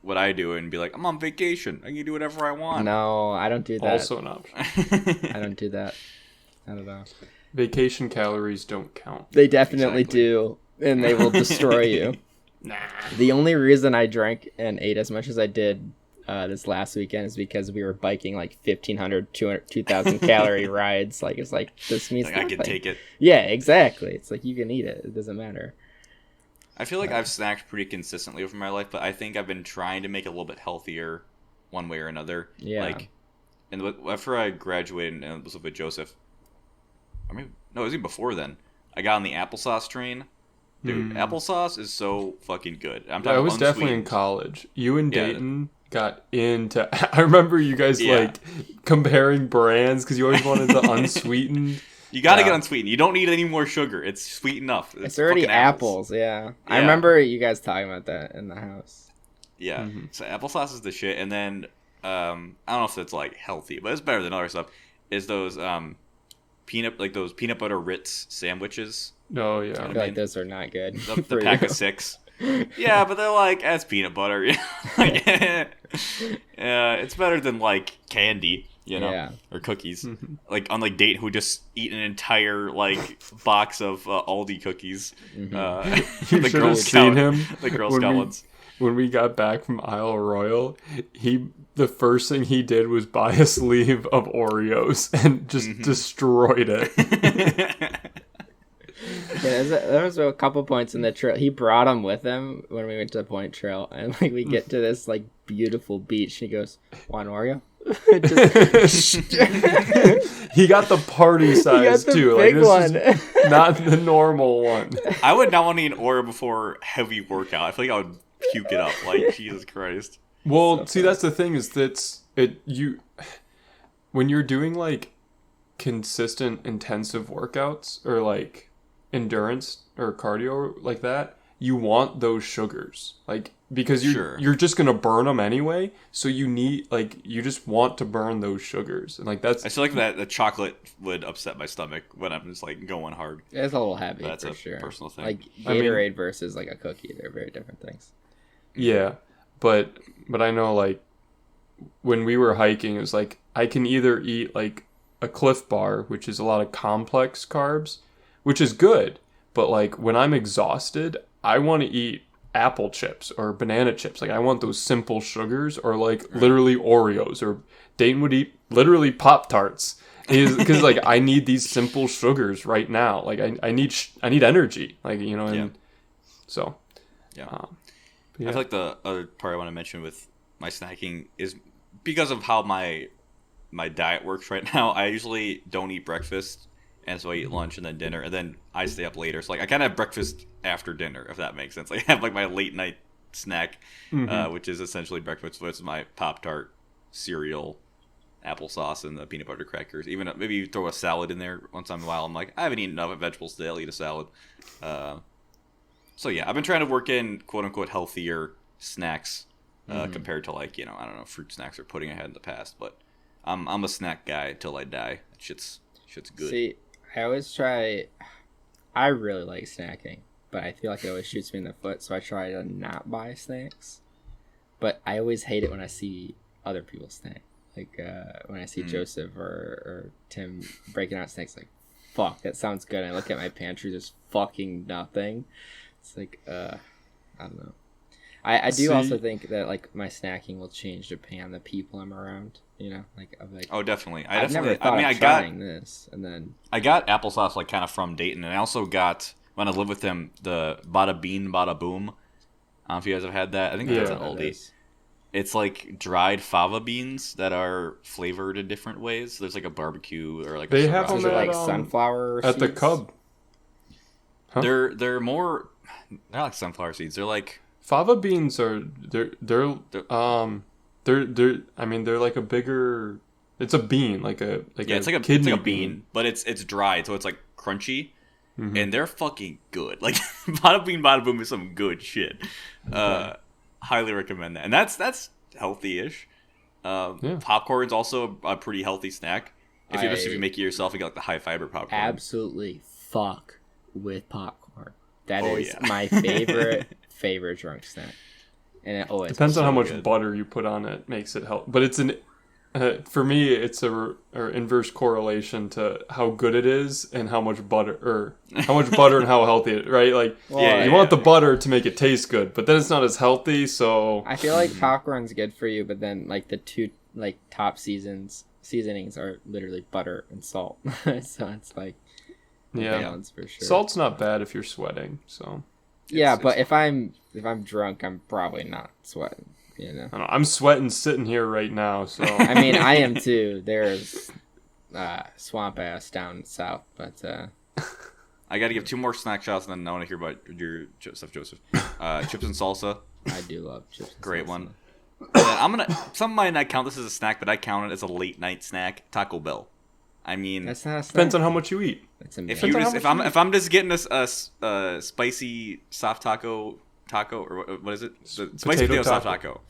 what I do and be like, I'm on vacation, I can do whatever I want. No, I don't do that. Also an option. I don't do that. I don't know. Vacation calories don't count. They definitely do, and they will destroy you. Nah. The only reason I drank and ate as much as I did this last weekend is because we were biking like 1,500, 2,000 calorie rides. Like, it's like, this means like, I can take it. Yeah, exactly. It's like, you can eat it. It doesn't matter. I feel like I've snacked pretty consistently over my life, but I think I've been trying to make it a little bit healthier one way or another. Yeah. Like, and after I graduated and was with Joseph, I mean, no, it was even before then, I got on the applesauce train. Dude, applesauce is so fucking good. I was definitely in college. You and Dayton got into... I remember you guys, like, comparing brands, because you always wanted the unsweetened. You got to get unsweetened. You don't need any more sugar. It's sweet enough. It's already apples. Yeah. I remember you guys talking about that in the house. Yeah. So applesauce is the shit. And then I don't know if it's like healthy, but it's better than other stuff. Is those peanut butter Ritz sandwiches? Oh yeah. I feel like those are not good. The pack of 6. Yeah, but they're like as peanut butter. It's better than like candy, or cookies. Like on like date who just eat an entire like box of Aldi cookies. You should have seen him. The Girl Scout ones. When we got back from Isle Royal, the first thing he did was buy a sleeve of Oreos and just destroyed it. Yeah, there was a couple points in the trail. He brought them with him when we went to the Point Trail, and like we get to this like beautiful beach. And he goes, "Want an Oreo?" He got the party size too. Big one. Not the normal one. I would not want to eat an Oreo before heavy workout. I feel like I would puke it up. Like Jesus Christ. Well, see, that's the thing is when you're doing like consistent intensive workouts or like endurance or cardio like that, you want those sugars, like because you're just gonna burn them anyway, so you just want to burn those sugars, and like that's. I feel like that the chocolate would upset my stomach when I'm just like going hard. It's a little heavy. That's for a sure. personal thing. Like Gatorade versus like a cookie, they're very different things. Yeah, but I know like when we were hiking, it was like I can either eat like a Cliff Bar, which is a lot of complex carbs, which is good, but like when I'm exhausted, I want to eat apple chips or banana chips. Like I want those simple sugars, or like literally Oreos, or Dayton would eat literally Pop-Tarts. Because like I need these simple sugars right now. Like I need energy. Like so yeah. I feel like the other part I want to mention with my snacking is because of how my diet works right now. I usually don't eat breakfast. And so I eat lunch and then dinner, and then I stay up later. So like I kind of have breakfast after dinner, if that makes sense. Like I have like my late night snack, which is essentially breakfast with my Pop-Tart, cereal, applesauce, and the peanut butter crackers. Even maybe you throw a salad in there once in a while. I'm like, I haven't eaten enough vegetables today. I'll eat a salad. So yeah, I've been trying to work in quote unquote healthier snacks compared to like I don't know, fruit snacks or pudding I had in the past. But I'm a snack guy till I die. Shit's good. See, I always try. I really like snacking, but I feel like it always shoots me in the foot, so I try to not buy snacks. But I always hate it when I see other people snack. Like when I see Joseph or Tim breaking out snacks, like, fuck, that sounds good. And I look at my pantry, there's fucking nothing. It's like, I don't know. I do also think that like my snacking will change depending on the people I'm around. Like I'm like. Oh, definitely. I never thought of trying this, and then I got applesauce like kind of from Dayton, and I also got when I lived with him the Bada Bean Bada Boom. I don't know if you guys have had that. I think that's an Aldi. It's like dried fava beans that are flavored in different ways. There's like a barbecue or like they have them at, like sunflower at seeds? the Cub. Huh? They're more not like sunflower seeds. They're like fava beans are they're I mean they're like a bigger. It's a bean, it's like a bean, but it's dried, so it's like crunchy, and they're fucking good. Like Bada Bean Bada Boom is some good shit. Highly recommend that, and that's healthy-ish. Popcorn's also a pretty healthy snack. If you make it yourself, you get like the high fiber popcorn. Absolutely fuck with popcorn. That is my favorite drunk snack. And it always depends on how much butter you put on it makes it help. But it's for me it's a inverse correlation to how good it is and how much butter and how healthy it, right? Like you want the butter to make it taste good, but then it's not as healthy. So I feel like popcorn's good for you, but then like the two like top seasonings are literally butter and salt. So it's like balance for sure. Salt's not bad if you're sweating. So but if I'm drunk, I'm probably not sweating. I don't know, I'm sweating sitting here right now. So I mean, I am too. There's swamp ass down south, but I got to give 2 more snack shots, and then I want to hear about your Joseph. Chips and salsa. I do love chips. Great one. And then some might not count this as a snack, but I count it as a late night snack. Taco Bell. I mean, That's not a snack. Depends on how much you eat. That's a meal. if I'm just getting a spicy soft taco or what is it? The spicy potato soft taco.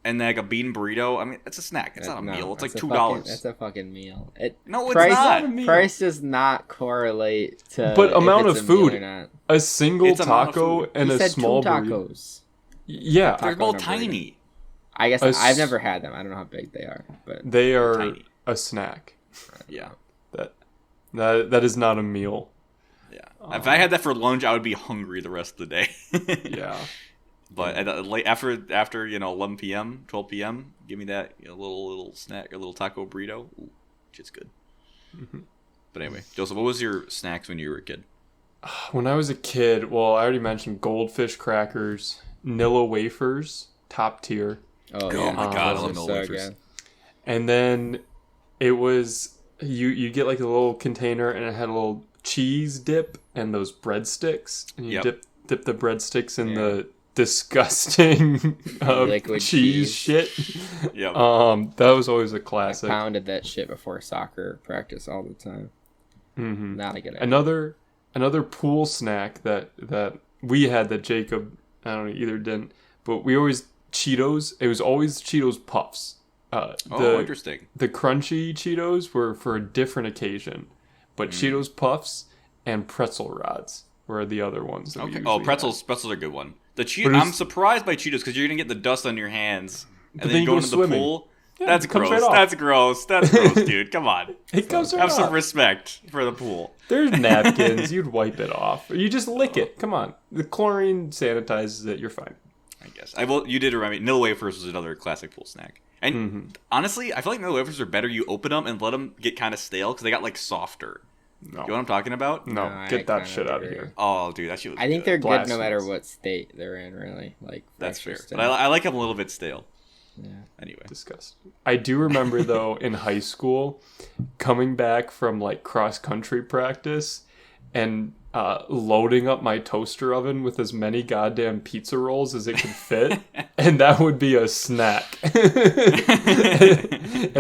And then like a bean burrito. I mean, it's a snack. It's not a meal. It's like $2. That's a fucking meal. No, it's not. Price does not correlate to. But amount of food. Or not. A single taco and you a said small two tacos. Yeah, They're both tiny. I guess I've never had them. I don't know how big they are, but they are tiny. A snack. Yeah. That is not a meal. Yeah. If I had that for lunch, I would be hungry the rest of the day. Yeah. But after 11 p.m., 12 p.m., give me that little snack, a little taco burrito. Ooh, shit's good. Mm-hmm. But anyway, Joseph, what was your snacks when you were a kid? When I was a kid, well, I already mentioned goldfish crackers, Nilla wafers, top tier. Oh my god, I love Nilla wafers. Good. And then it was you get like a little container and it had a little cheese dip and those breadsticks, and you dip the breadsticks in the disgusting liquid cheese shit. Yep. That was always a classic. I pounded that shit before soccer practice all the time. Mm-hmm. Not a good idea. Another pool snack that we had that Jacob, I don't know, either didn't, but we always Cheetos. It was always Cheetos Puffs. Interesting. The crunchy Cheetos were for a different occasion, but Cheetos Puffs and pretzel rods were the other ones. That pretzels are a good one. I'm surprised by Cheetos because you're gonna get the dust on your hands, and then you go into the pool. Yeah, that's gross. That's gross. That's gross, dude. Come on. It comes right Have off. some respect for the pool. There's napkins. You'd wipe it off. You just lick it. Come on. The chlorine sanitizes it. You're fine. I guess. You did remind me. Nilla wafers was another classic pool snack. And honestly, I feel like Nilla wafers are better. You open them and let them get kind of stale because they got like softer. No. You know what I'm talking about? No, get that shit out of here. Oh, dude, that shit was I think they're Blasphemous. good no matter what state they're in, really. Like that's fair. But I like them a little bit stale. Yeah. Anyway. Disgusting. I do remember, though, in high school, coming back from, like, cross-country practice and loading up my toaster oven with as many goddamn pizza rolls as it could fit, and that would be a snack. And,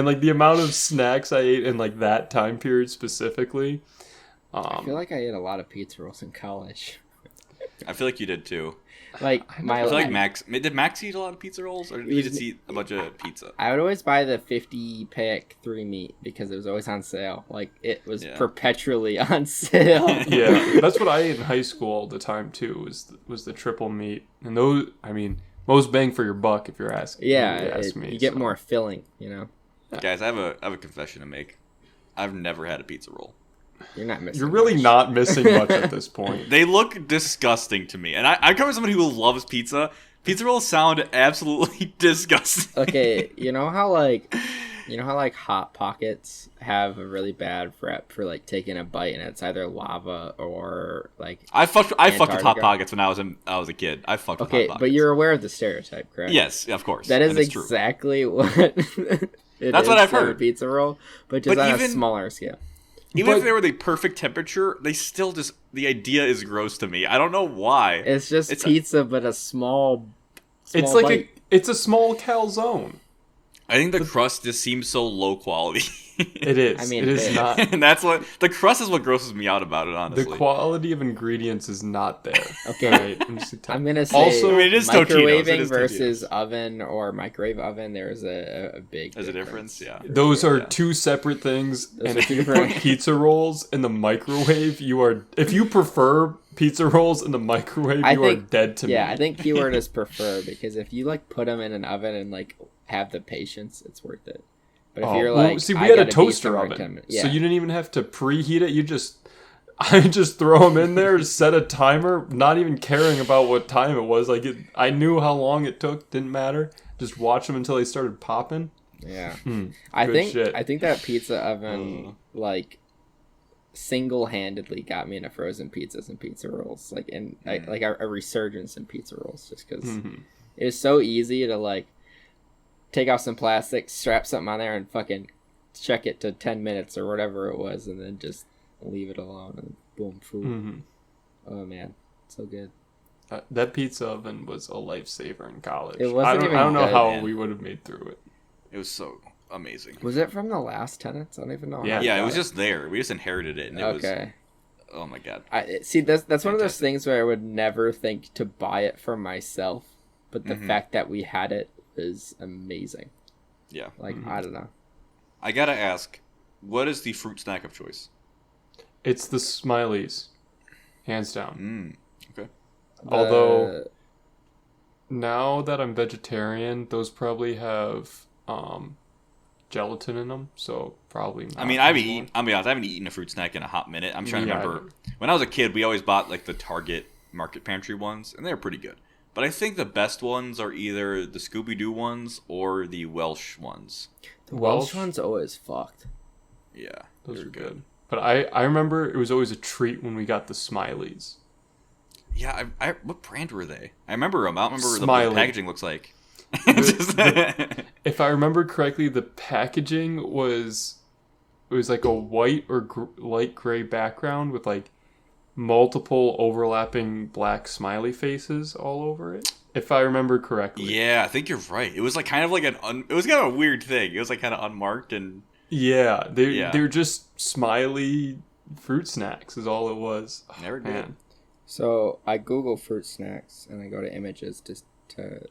like, the amount of snacks I ate in, like, that time period specifically. I feel like I ate a lot of pizza rolls in college. I feel like you did, too. Like I feel like Max did Max eat a lot of pizza rolls, or did he just eat a bunch of pizza? I would always buy the 50-pack 3-meat because it was always on sale. Like it was perpetually on sale. Yeah, that's what I ate in high school all the time too. Was the triple meat, and those, I mean, most bang for your buck if you're asking. Yeah, you get more filling, you know. Guys, I have a confession to make. I've never had a pizza roll. You're not missing. You're really much. not missing much at this point. They look disgusting to me, and I come from somebody who loves pizza. Pizza rolls sound absolutely disgusting. Okay, you know how Hot Pockets have a really bad rep for like taking a bite and it's either lava or like. I fucked with Hot Pockets when I was a kid. I fucked with Hot Pockets. But you're aware of the stereotype, correct? Yes, of course. That is exactly what. That's what I've heard. A pizza roll, but just on a smaller scale. Even if they were the perfect temperature, they still the idea is gross to me. I don't know why. It's just pizza, but a small it's like bite. It's a small calzone. I think the crust just seems so low quality. It is. I mean, it is not. And that's what the crust is. What grosses me out about it. Honestly, the quality of ingredients is not there. Okay, right? I'm gonna say also, I mean, it is microwaving versus oven or microwave oven. There's a big. There's a difference. Yeah, those are two separate things. And if you put pizza rolls in the microwave, if you prefer pizza rolls in the microwave, you are dead to me. Yeah, I think keyword is prefer, because if you like put them in an oven and like have the patience, it's worth it. But if you're like, see, we had a toaster oven, so you didn't even have to preheat it. I just throw them in there, set a timer, not even caring about what time it was. Like I knew how long it took, didn't matter. Just watch them until they started popping. Yeah, I think that pizza oven like single-handedly got me into frozen pizzas and pizza rolls, like a resurgence in pizza rolls, just because it was so easy to like. Take off some plastic, strap something on there, and fucking check it to 10 minutes or whatever it was, and then just leave it alone, and boom, food. Mm-hmm. Oh, man. So good. That pizza oven was a lifesaver in college. It wasn't I don't know how we would have made through it. It was so... amazing. Was it from the last tenants? I don't even know. Yeah, it was just there. We just inherited it, and it was. Okay. Oh my god. See, that's one of those things where I would never think to buy it for myself, but the fact that we had it is amazing. Yeah. Like, I don't know. I gotta ask, what is the fruit snack of choice? It's the Smileys, hands down. Okay. Although, now that I'm vegetarian, those probably have gelatin in them, so probably not. I mean, I'll be honest, I haven't eaten a fruit snack in a hot minute. I'm trying to remember. When I was a kid, we always bought like the Target Market Pantry ones, and they're pretty good. But I think the best ones are either the Scooby-Doo ones or the Welsh ones. The Welsh ones always fucked. Yeah, those are good. But I remember it was always a treat when we got the Smileys. Yeah, what brand were they? I remember them. I don't remember Smiley. what the packaging looks like. If I remember correctly, the packaging was like a white or light gray background with like multiple overlapping black smiley faces all over it. If I remember correctly. Yeah, I think you're right. It was like kind of like it was kind of a weird thing. It was like kind of unmarked and. Yeah, they're just smiley fruit snacks is all it was. Never did. So I Google fruit snacks and I go to images just to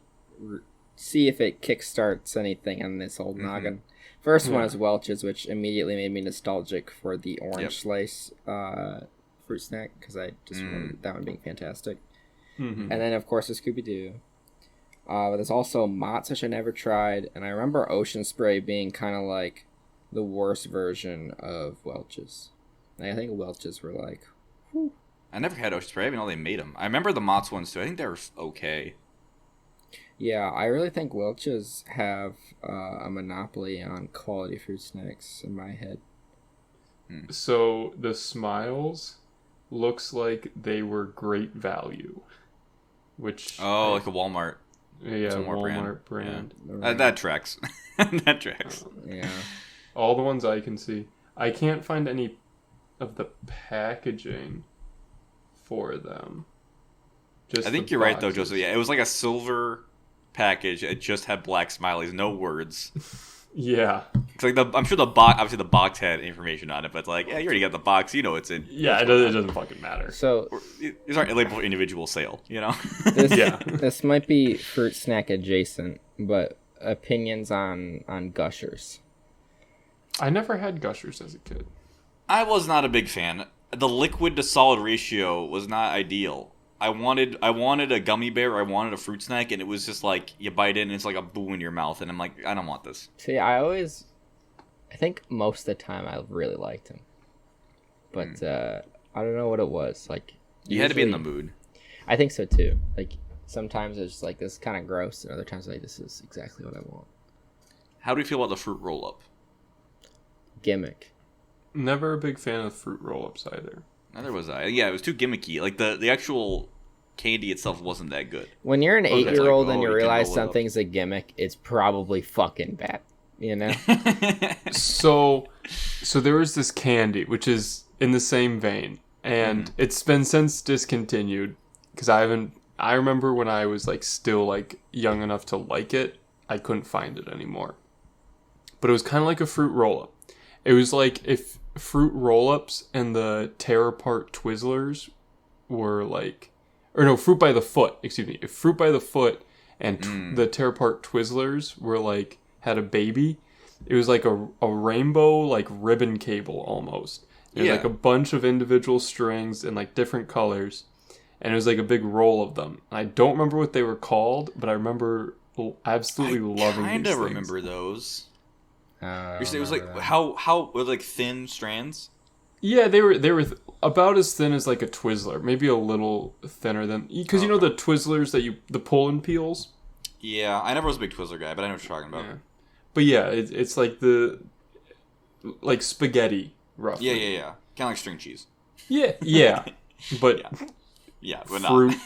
see if it kickstarts anything on this old noggin. First one is Welch's, which immediately made me nostalgic for the orange slice fruit snack because I just remember that one being fantastic. And then of course the Scooby-Doo. But there's also Mott's, which I never tried, and I remember Ocean Spray being kind of like the worst version of Welch's. And I think Welch's were like, whew. I never had Ocean Spray. I didn't know they made them. I remember the Mott's ones too. I think they were okay. Yeah, I really think Welch's have a monopoly on quality fruit snacks in my head. So the Smiles looks like they were great value, which like a Walmart. Yeah, Walmart brand. Yeah. That tracks. That tracks. Yeah. All the ones I can see. I can't find any of the packaging for them. I think you're right though, Joseph. Yeah, it was like a silver package. It just had black smileys, no words. Yeah. It's like I'm sure the box. Obviously, the box had information on it, but it's like, yeah, you already got the box. You know it's in. Yeah, it doesn't fucking matter. So these aren't labeled for individual sale. You know. This might be fruit snack adjacent, but opinions on Gushers. I never had Gushers as a kid. I was not a big fan. The liquid to solid ratio was not ideal. I wanted a gummy bear, I wanted a fruit snack, and it was just like, you bite it and it's like a boo in your mouth, and I'm like, I don't want this. See, I think most of the time I really liked him. But I don't know what it was. Like, you had to be in the mood. I think so too. Like, sometimes it's like, this is kind of gross, and other times like, this is exactly what I want. How do you feel about the fruit roll-up? Gimmick. Never a big fan of fruit roll-ups either. Neither was I. Yeah, it was too gimmicky. Like, the actual candy itself wasn't that good. When you're an 8-year-old and you realize something's a gimmick, it's probably fucking bad. You know? So there was this candy, which is in the same vein. And it's been since discontinued. Because I remember when I was, like, still, like, young enough to like it, I couldn't find it anymore. But it was kind of like a fruit roll-up. It was like if fruit roll-ups and the tear apart Twizzlers were like, or no, Fruit by the Foot, excuse me. If Fruit by the Foot and the tear apart Twizzlers were like, had a baby, it was like a rainbow, like ribbon cable almost. It was like a bunch of individual strings in like different colors. And it was like a big roll of them. I don't remember what they were called, but I remember absolutely loving these things. I kind of remember those. You're saying it was like how were like thin strands? Yeah, they were about as thin as like a Twizzler, maybe a little thinner than because you know the Twizzlers the pull-in peels. Yeah, I never was a big Twizzler guy, but I know what you're talking about. Yeah. But yeah, it's like like spaghetti, roughly. Yeah. Kind of like string cheese. Yeah, but but fruit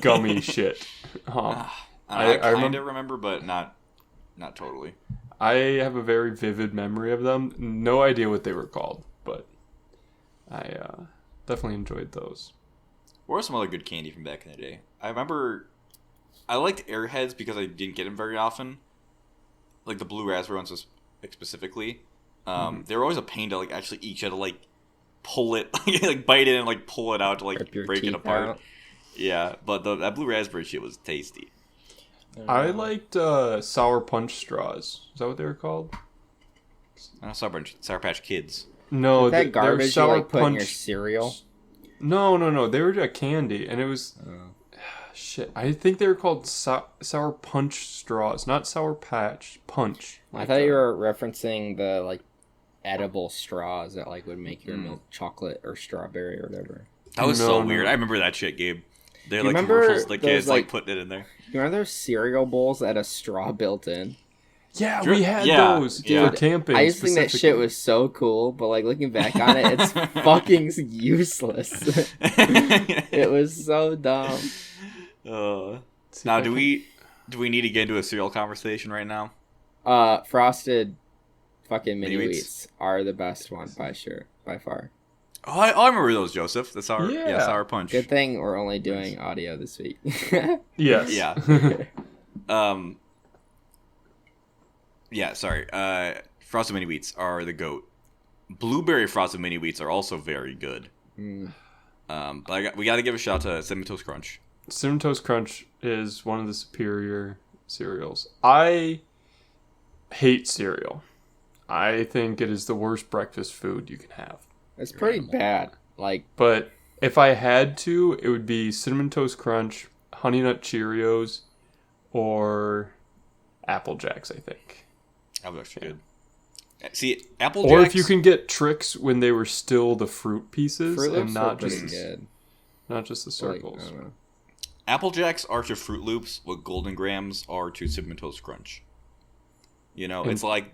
gummy shit. I kind of remember, but not totally. I have a very vivid memory of them. No idea what they were called, but I definitely enjoyed those. What were some other good candy from back in the day? I remember I liked Airheads because I didn't get them very often. Like the blue raspberry ones was like specifically, they were always a pain to like actually eat. You had to like pull it, like bite it and like pull it out to like break it apart. Out. Yeah, but that blue raspberry shit was tasty. I liked Sour Punch straws. Is that what they were called? Sour Patch Kids. No, is that garbage you like put in your cereal? No. They were a candy, and it was shit. I think they were called Sour Punch straws, not Sour Patch Punch. I thought you were referencing the like edible straws that like would make your milk chocolate or strawberry or whatever. That was so weird. I remember that shit, Gabe. They're like commercials, the kids like putting it in there. You remember those cereal bowls that had a straw built in? Yeah, we had those for camping. I used to think that shit was so cool, but like looking back on it, it's fucking useless. It was so dumb. Now, do we need to get into a cereal conversation right now? Frosted fucking mini wheats are the best one by far. Oh, I remember those, Joseph. The Sour Punch. Good thing we're only doing audio this week. Yes. Yeah. Yeah, sorry. Frosted Mini Wheats are the GOAT. Blueberry Frosted Mini Wheats are also very good. But we got to give a shout out to Cinnamon Toast Crunch. Cinnamon Toast Crunch is one of the superior cereals. I hate cereal. I think it is the worst breakfast food you can have. It's pretty bad. But if I had to, it would be Cinnamon Toast Crunch, Honey Nut Cheerios, or Apple Jacks, I think. Apple Jacks are good. See, Apple Jacks... Or if you can get Trix when they were still the fruit pieces and not just the circles. Apple Jacks are to Fruit Loops what Golden Grahams are to Cinnamon Toast Crunch. You know, it's like...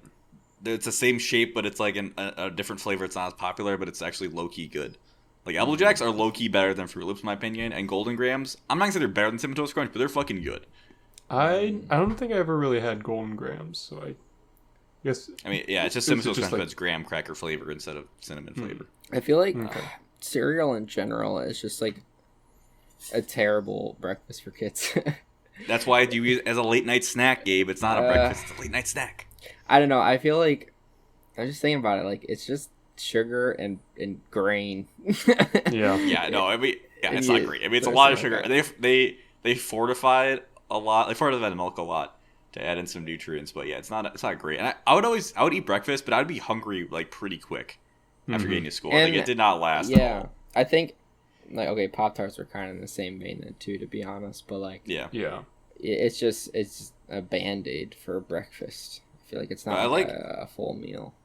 It's the same shape, but it's like a different flavor. It's not as popular, but it's actually low-key good. Like, Apple Jacks are low-key better than Fruit Loops, in my opinion, and Golden Grahams, I'm not going to say they're better than Cinnamon Toast Crunch, but they're fucking good. I don't think I ever really had Golden Grahams, so I guess... I mean, yeah, it's just Cinnamon Toast Crunch, but it's graham cracker flavor instead of cinnamon flavor. I feel like cereal in general is just, like, a terrible breakfast for kids. That's why I do it as a late-night snack, Gabe. It's not a breakfast, it's a late-night snack. I don't know. I feel like I'm just thinking about it. Like it's just sugar and grain. Yeah. No. I mean, it's not great. I mean, it's a lot of sugar. They fortify it a lot. They fortify the milk a lot to add in some nutrients. But yeah, it's not great. And I would eat breakfast, but I'd be hungry like pretty quick after getting to school. And, it did not last. At all. I think like Pop-Tarts are kind of in the same vein then too, to be honest. But like it's a Band-Aid for breakfast. I feel like it's not a full meal.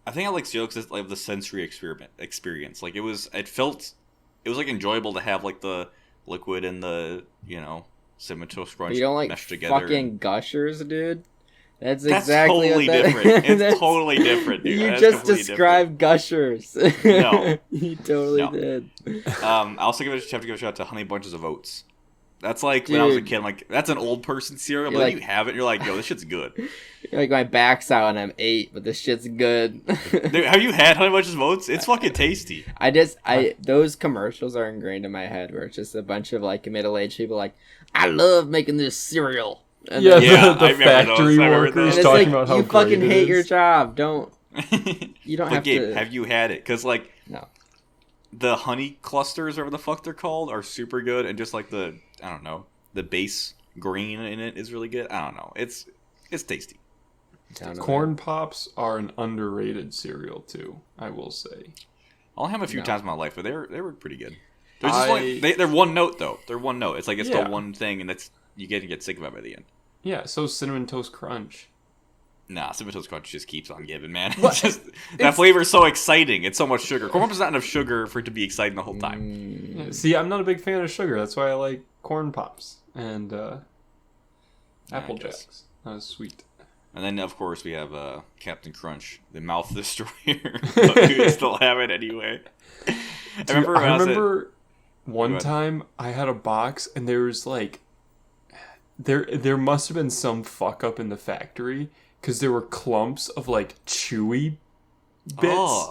I think I like cereal because like the sensory experience. Like it was like enjoyable to have like the liquid and the Cinnamon Toast Crunch. You don't like meshed together fucking Gushers, dude. That's exactly totally different. It's totally different, dude. You just described Gushers. No, you totally did. I also have to give a shout out to Honey Bunches of Oats. That's like when I was a kid. I'm like, that's an old person cereal, but then you have it, and you're like, yo, this shit's good. You're like, my back's out and I'm 8, but this shit's good. Dude, have you had Honey Bunches of Oats? It's fucking tasty. Those commercials are ingrained in my head where it's just a bunch of like middle-aged people like, I love making this cereal. And the factory workers talking about how you great fucking hate your job. You don't have Gabe, to. Have you had it? Because like, no. The honey clusters, or whatever the fuck they're called, are super good, and just like the base green in it is really good. I don't know. It's tasty. Corn Pops are an underrated cereal too, I will say. I'll have them a few times in my life, but they were pretty good. They're just they're one note though. They're one note. It's like it's the one thing, and that's you get sick of it by the end. Yeah. So Cinnamon Toast Crunch. Nah, Cinnamon Toast Crunch just keeps on giving, man. That flavor is so exciting. It's so much sugar. Corn Pops is not enough sugar for it to be exciting the whole time. Yeah, see, I'm not a big fan of sugar. That's why I like Corn Pops and Apple Jacks. That was sweet. And then, of course, we have Captain Crunch, the mouth destroyer. But we still have it anyway. Dude, I remember one time I had a box and there was like... There must have been some fuck up in the factory because there were clumps of like chewy bits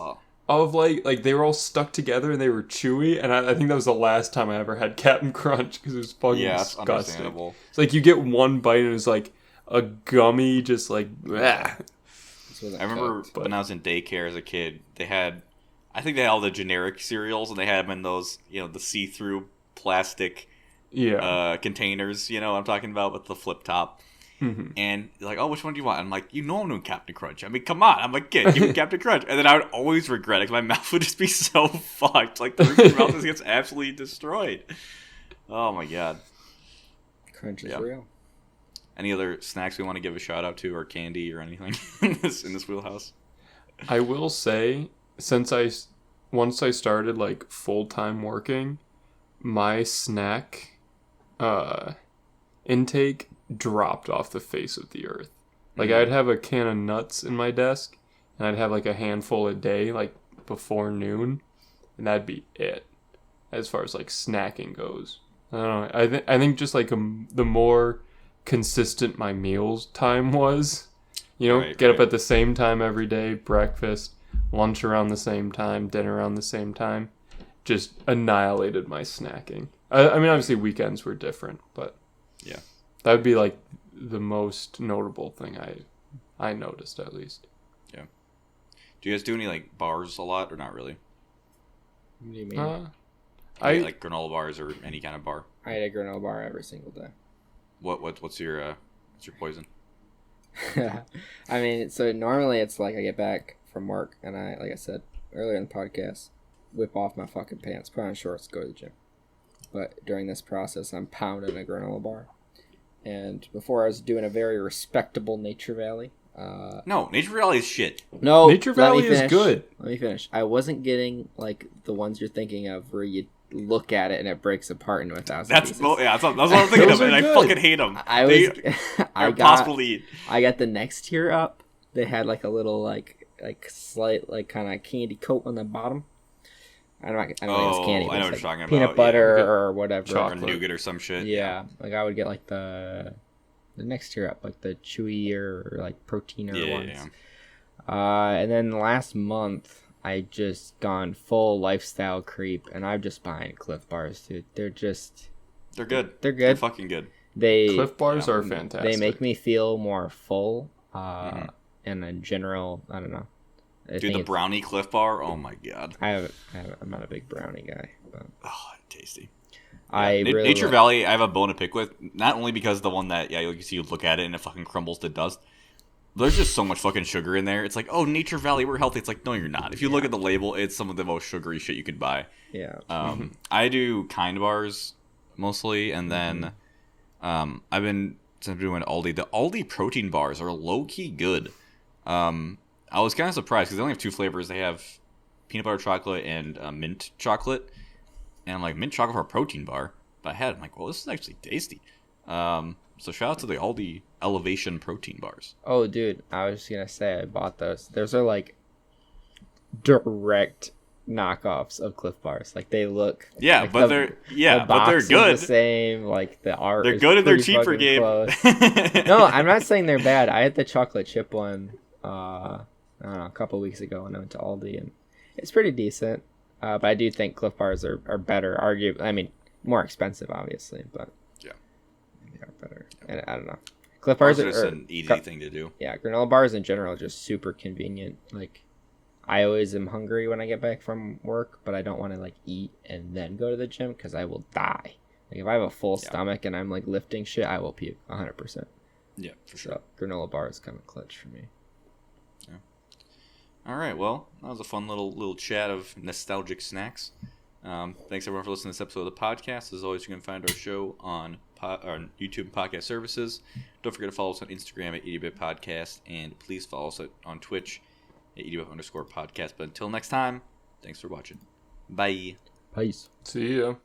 of like they were all stuck together and they were chewy, and I think that was the last time I ever had Captain Crunch because it was fucking disgusting. Understandable. It's like you get one bite and it's like a gummy, just like bleh. That's wasn't I remember cooked. when I was in daycare as a kid, I think they had all the generic cereals, and they had them in those, the see-through plastic containers, I'm talking about, with the flip top. Mm-hmm. And they're like, oh, which one do you want? I'm like, I'm doing Captain Crunch. I mean, come on. I'm a kid. Give me Captain Crunch. And then I would always regret it because my mouth would just be so fucked. Like, the roof of your mouth just gets absolutely destroyed. Oh, my God. Crunch is real. Any other snacks we want to give a shout out to, or candy or anything in this wheelhouse? I will say, once I started like full-time working, my snack intake dropped off the face of the earth. Like, I'd have a can of nuts in my desk, and I'd have like a handful a day, like before noon, and that'd be it as far as like snacking goes. I don't know. I think just like the more consistent my meals time was, get up at the same time every day, breakfast, lunch around the same time, dinner around the same time, just annihilated my snacking. I mean, obviously weekends were different, but yeah, that would be like the most notable thing I noticed, at least. Yeah. Do you guys do any like bars a lot, or not really? What do you mean? I like granola bars or any kind of bar. I eat a granola bar every single day. What's your poison? I mean, so normally it's like I get back from work and I, like I said earlier in the podcast, whip off my fucking pants, put on shorts, go to the gym. But during this process, I'm pounding a granola bar. And before I was doing a very respectable Nature Valley. No, Nature Valley is shit. No, Nature Valley is good. Let me finish. I wasn't getting like the ones you're thinking of where you look at it and it breaks apart into 1,000 pieces. That's what I'm thinking of, and I fucking hate them. I got the next tier up. They had like a little like slight like kind of candy coat on the bottom. I don't think it's candy. I know what you're talking about. Peanut butter or whatever. Chocolate or nougat or some shit. Yeah, like I would get like the next tier up, like the chewy or like proteiner ones. Yeah. And then last month, I just gone full lifestyle creep, and I'm just buying Cliff Bars, dude. They're good. They're good. They're fucking good. Cliff Bars are fantastic. They make me feel more full. And in general, I don't know. Dude, the brownie Cliff Bar, oh my god. I'm not a big brownie guy. But oh, tasty. Nature Valley, I have a bone to pick with. Not only because the one that, you look at it and it fucking crumbles to dust. There's just so much fucking sugar in there. It's like, oh, Nature Valley, we're healthy. It's like, no, you're not. If you look at the label, it's some of the most sugary shit you could buy. Yeah. I do Kind Bars mostly, and then I've been doing Aldi. The Aldi protein bars are low-key good. I was kind of surprised because they only have 2 flavors. They have peanut butter chocolate and mint chocolate. And I'm like, mint chocolate for a protein bar? But I had it. I'm like, well, this is actually tasty. So shout out to the Aldi Elevation protein bars. Oh, dude, I was just going to say I bought those. Those are like direct knockoffs of Cliff Bars. Like they look they're good. The same, like the art. They're good and they're cheaper, Gabe. No, I'm not saying they're bad. I had the chocolate chip one I don't know, a couple weeks ago when I went to Aldi, and it's pretty decent. But I do think Cliff Bars are better. Arguably, I mean, more expensive, obviously, but yeah, they are better. And I don't know. Cliff Bars are just an easy thing to do. Yeah, granola bars in general are just super convenient. Like, I always am hungry when I get back from work, but I don't want to like eat and then go to the gym because I will die. Like if I have a full stomach and I'm like lifting shit, I will puke 100%. Yeah, for sure. So, granola bar is kind of clutch for me. Yeah. All right, well, that was a fun little chat of nostalgic snacks. Thanks everyone for listening to this episode of the podcast. As always, you can find our show on YouTube podcast services. Don't forget to follow us on Instagram at ewfpodcast, and please follow us on Twitch at ewf_podcast. But until next time, thanks for watching. Bye. Peace. See ya.